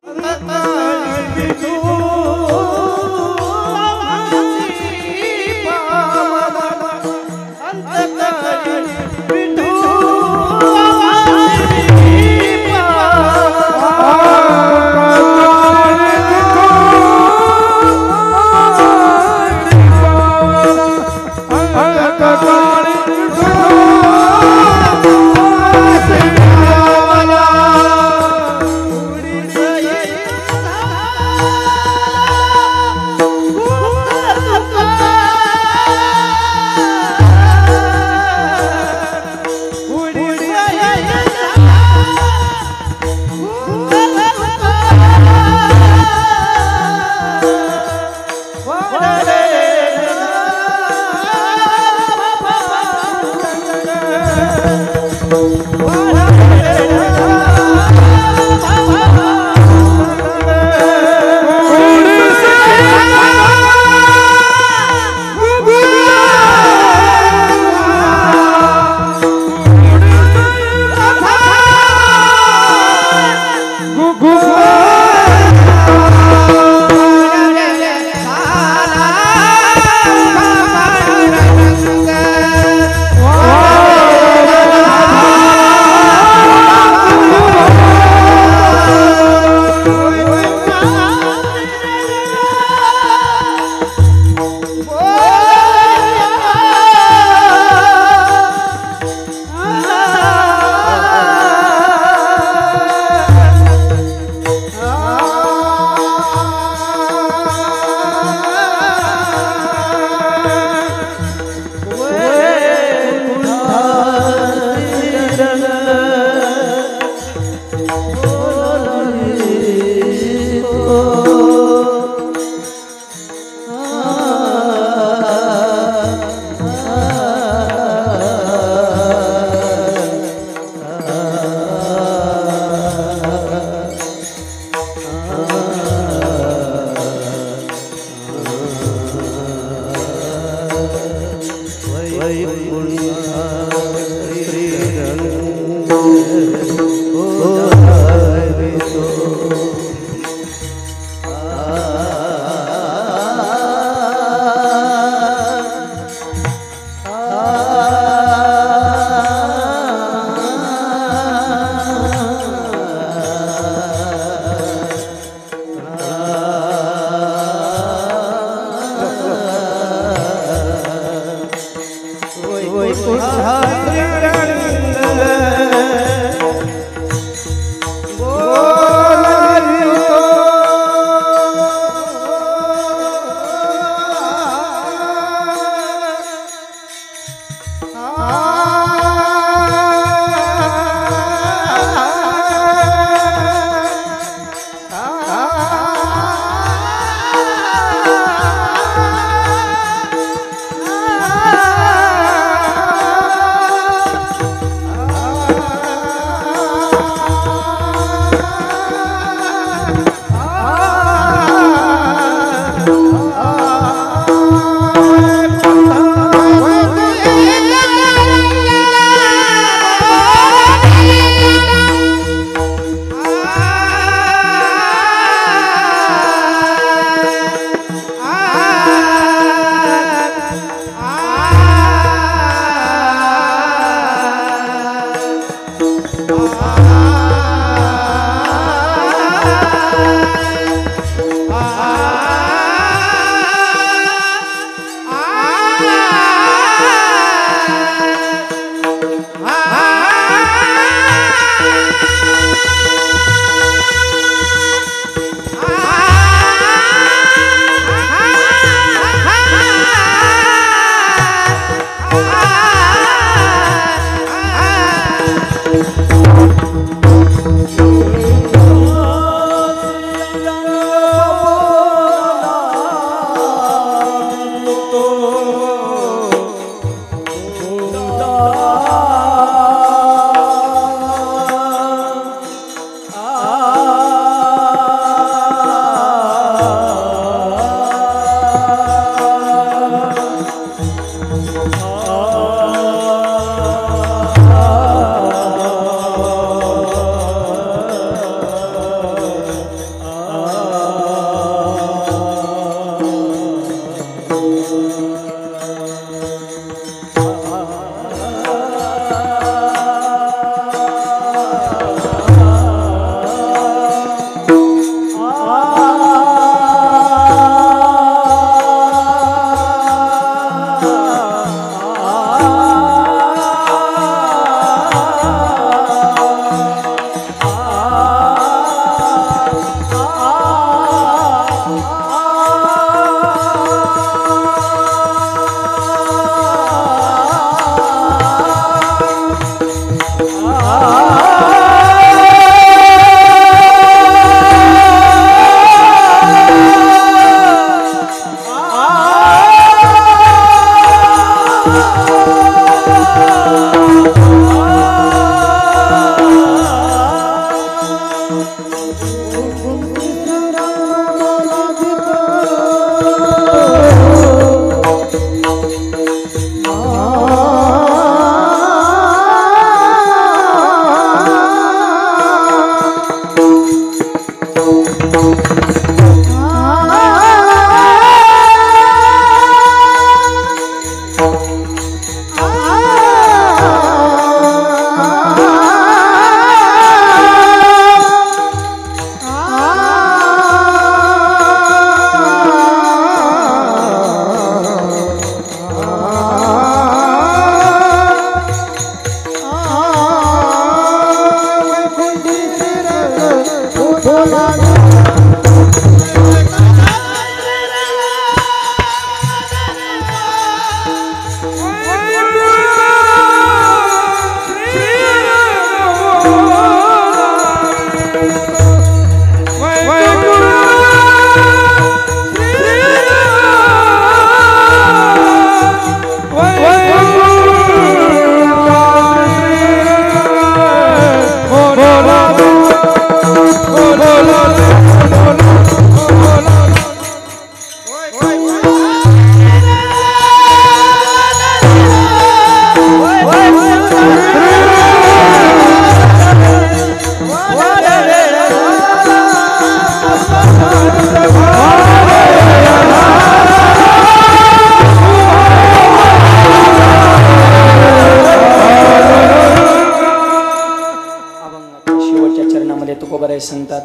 शेवटच्या चरणामध्ये तुकोबाराय सांगतात,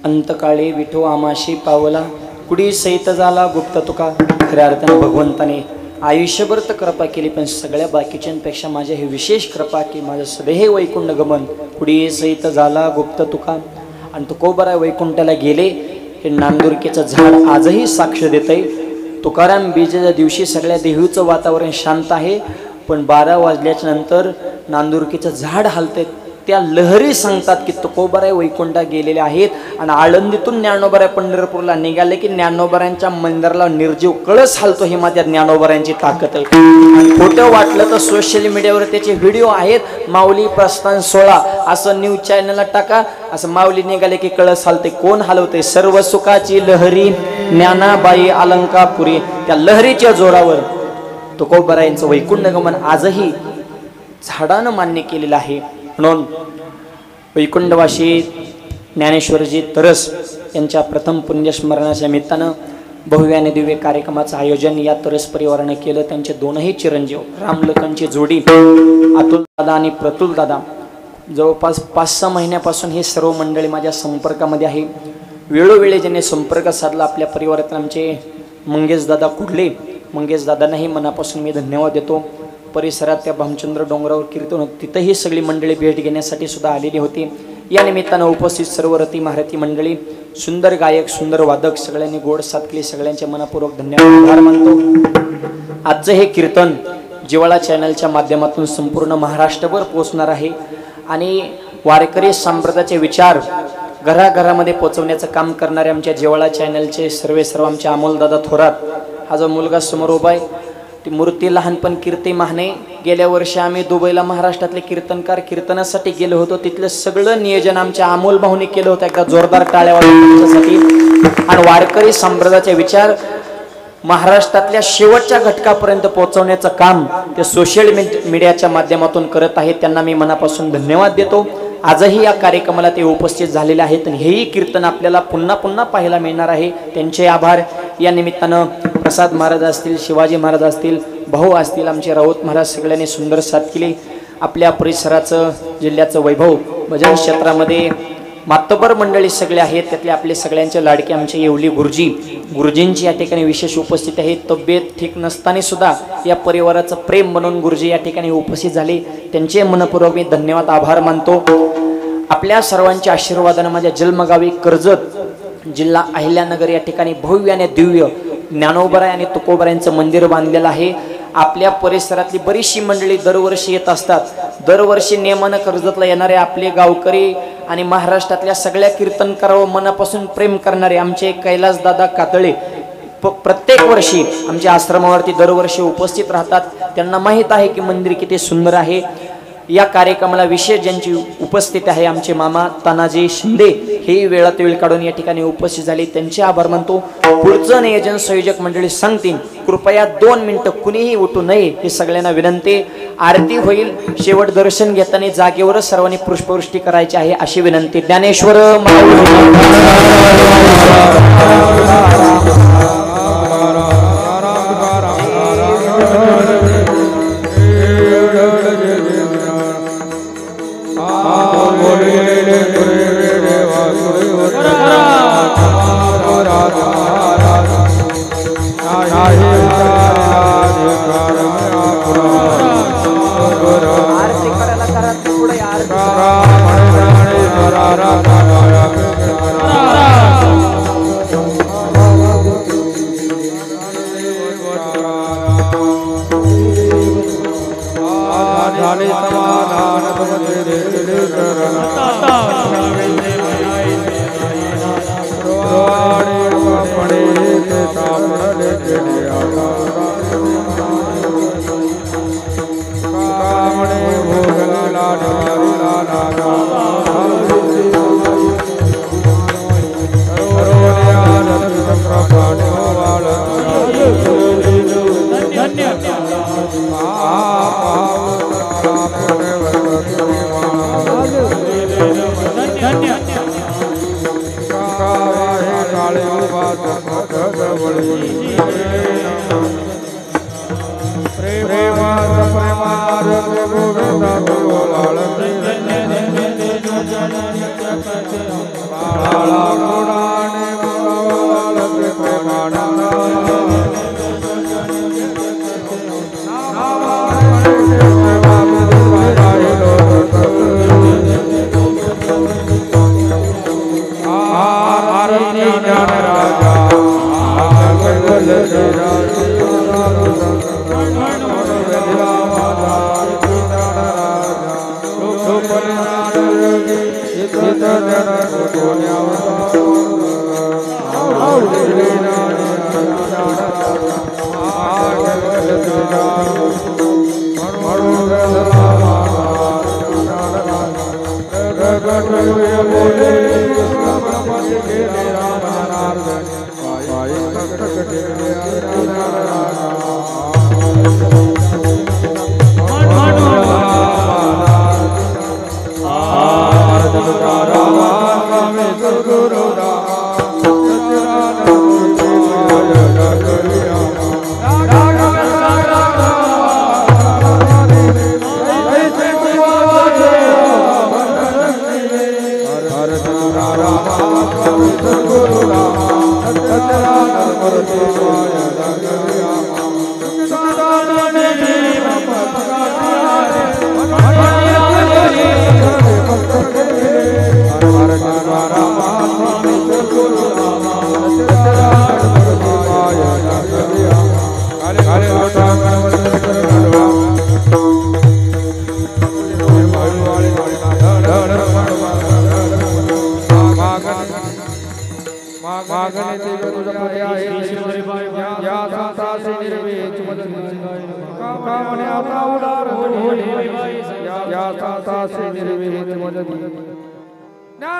अंतकाळी विठो आमाशी पावला, कुडी सहित झाला गुप्त तुका. खऱ्या अर्थाने भगवंताने आयुष्यभर तर कृपा केली, पण सगळ्या बाकीच्यांपेक्षा माझ्या हे विशेष कृपा की माझं सदैव वैकुंठ गमन, कुडी सहित झाला गुप्त तुका. आणि तुकोबाराय वैकुंठाला गेले हे नांदुरकीचं झाड आजही साक्ष देतंय. तुकाराम बीजेच्या दिवशी सगळ्या देहूचं वातावरण शांत आहे, पण 12 वाजल्याच्या नंतर नांदुरकीचं झाड हलतंय. त्या लहरी सांगतात की तुकोबाराय वैकुंठात गेलेले आहेत. आणि आळंदीतून ज्ञानोबाराय पंढरपूरला निघाले की ज्ञानोबारायांच्या मंदिराला निर्जीव कळस हलतो. ही माझ्या ज्ञानोबारायांची ताकद आहे. आणि खोटं वाटलं तर सोशल मीडियावर त्याचे व्हिडिओ आहेत. माऊली प्रस्थान 16 असं न्यूज चॅनलला टाका, असं माऊली निघाले की कळस हलते. कोण हलवते? सर्व सुखाची लहरी ज्ञानाबाई अलंकापुरी. त्या लहरीच्या जोरावर तुकोबारायांचं वैकुंठ गमन आजही झाडानं मान्य केलेलं आहे. म्हणून वैकुंठवासी ज्ञानेश्वरजी तरस यांच्या प्रथम पुण्यस्मरणाच्या निमित्तानं भव्य आणि दिव्य कार्यक्रमाचं आयोजन या तरस परिवारानं केलं. त्यांचे दोनही चिरंजीव रामलखनची जोडी अतुल दादा आणि प्रतुल दादा जवळपास 5-6 महिन्यापासून ही सर्व मंडळी माझ्या संपर्कामध्ये आहे. वेळोवेळी ज्यांनी संपर्क साधला आपल्या परिवारात आमचे मंगेश दादा कुडले, मंगेश दादांनाही मनापासून मी धन्यवाद देतो. परिसरात त्या भामचंद्र डोंगरावर कीर्तन होतं, तिथंही सगळी मंडळी भेट घेण्यासाठी सुद्धा आलेली होती. या निमित्तानं उपस्थित सर्व रती महारथी मंडळी, सुंदर गायक, सुंदर वादक, सगळ्यांनी गोड साथ केली. सगळ्यांचे मनपूर्वक धन्यवाद मानतो. आजचं हे कीर्तन जिव्हाळा चॅनलच्या माध्यमातून संपूर्ण महाराष्ट्रभर पोहोचणार आहे आणि वारकरी संप्रदायाचे विचार घराघरामध्ये पोहोचवण्याचं काम करणारे आमच्या जिव्हाळा चॅनलचे सर्व आमचे अमोलदादा थोरात. हा जो मुलगा समोर उभा आहे ती मूर्ती लहानपण कीर्ती माहणे. गेल्या वर्षी आम्ही दुबईला महाराष्ट्रातले कीर्तनकार कीर्तनासाठी गेलो होतो. तिथलं सगळं नियोजन आमच्या अमोल भाऊनी केलं होतं. एकदा जोरदार टाळ्या वाजवण्यासाठी. आणि वारकरी संप्रदायाचे विचार महाराष्ट्रातल्या शेवटच्या घटकापर्यंत पोहोचवण्याचं काम ते सोशल मीडियाच्या माध्यमातून करत आहेत. त्यांना मी मनापासून धन्यवाद देतो. आजही या कार्यक्रमाला ते उपस्थित झालेले आहेत आणि हेही कीर्तन आपल्याला पुन्हा पुन्हा पाहायला मिळणार आहे. त्यांचे आभार. या निमित्तानं प्रसाद महाराज असतील, शिवाजी महाराज असतील, भाऊ असतील, आमचे राऊत महाराज सगळ्यांनी सुंदर साथ केली. आपल्या परिसराचं जिल्ह्याचं वैभव भजन क्षेत्रामध्ये मातबर मंडळी सगळे आहेत. त्यातले आपले सगळ्यांचे लाडके आमचे येवली गुरुजींची या ठिकाणी विशेष उपस्थित आहे. तब्येत ठीक नसताना सुद्धा या परिवाराचं प्रेम म्हणून गुरुजी या ठिकाणी उपस्थित झाले. त्यांचे मनपूर्वक मी धन्यवाद आभार मानतो. आपल्या सर्वांच्या आशीर्वादानं माझ्या जन्मगावी कर्जत जिल्हा अहिल्यानगर या ठिकाणी भव्य आणि दिव्य ज्ञानोबाराय आणि तुकोबारायांचं मंदिर बांधलेलं आहे. आपल्या परिसरातली बरीचशी मंडळी दरवर्षी येत असतात. दरवर्षी नियमानं कर्जतला येणारे आपले गावकरी आणि महाराष्ट्रातल्या सगळ्या कीर्तनकारावर मनापासून प्रेम करणारे आमचे कैलासदादा कातळे प्रत्येक वर्षी आमच्या आश्रमावरती दरवर्षी उपस्थित राहतात. त्यांना माहीत आहे की मंदिर किती सुंदर आहे. या कार्यक्रमाला विशेष ज्यांची उपस्थिती आहे आमचे मामा तानाजी शिंदे, हे वेळात वेळ काढून या ठिकाणी उपस्थित झाले. त्यांचे आभार मानतो. पुढचं नियोजन संयोजक मंडळी सांगतील. कृपया 2 मिनिटं कुणीही उठू नये हे सगळ्यांना विनंती. आरती होईल. शेवट दर्शन घेताना जागेवरच सर्वांनी पुष्पवृष्टी करायची आहे अशी विनंती. ज्ञानेश्वर प्रेमा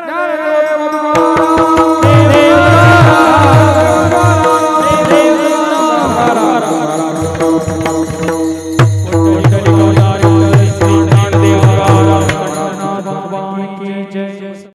या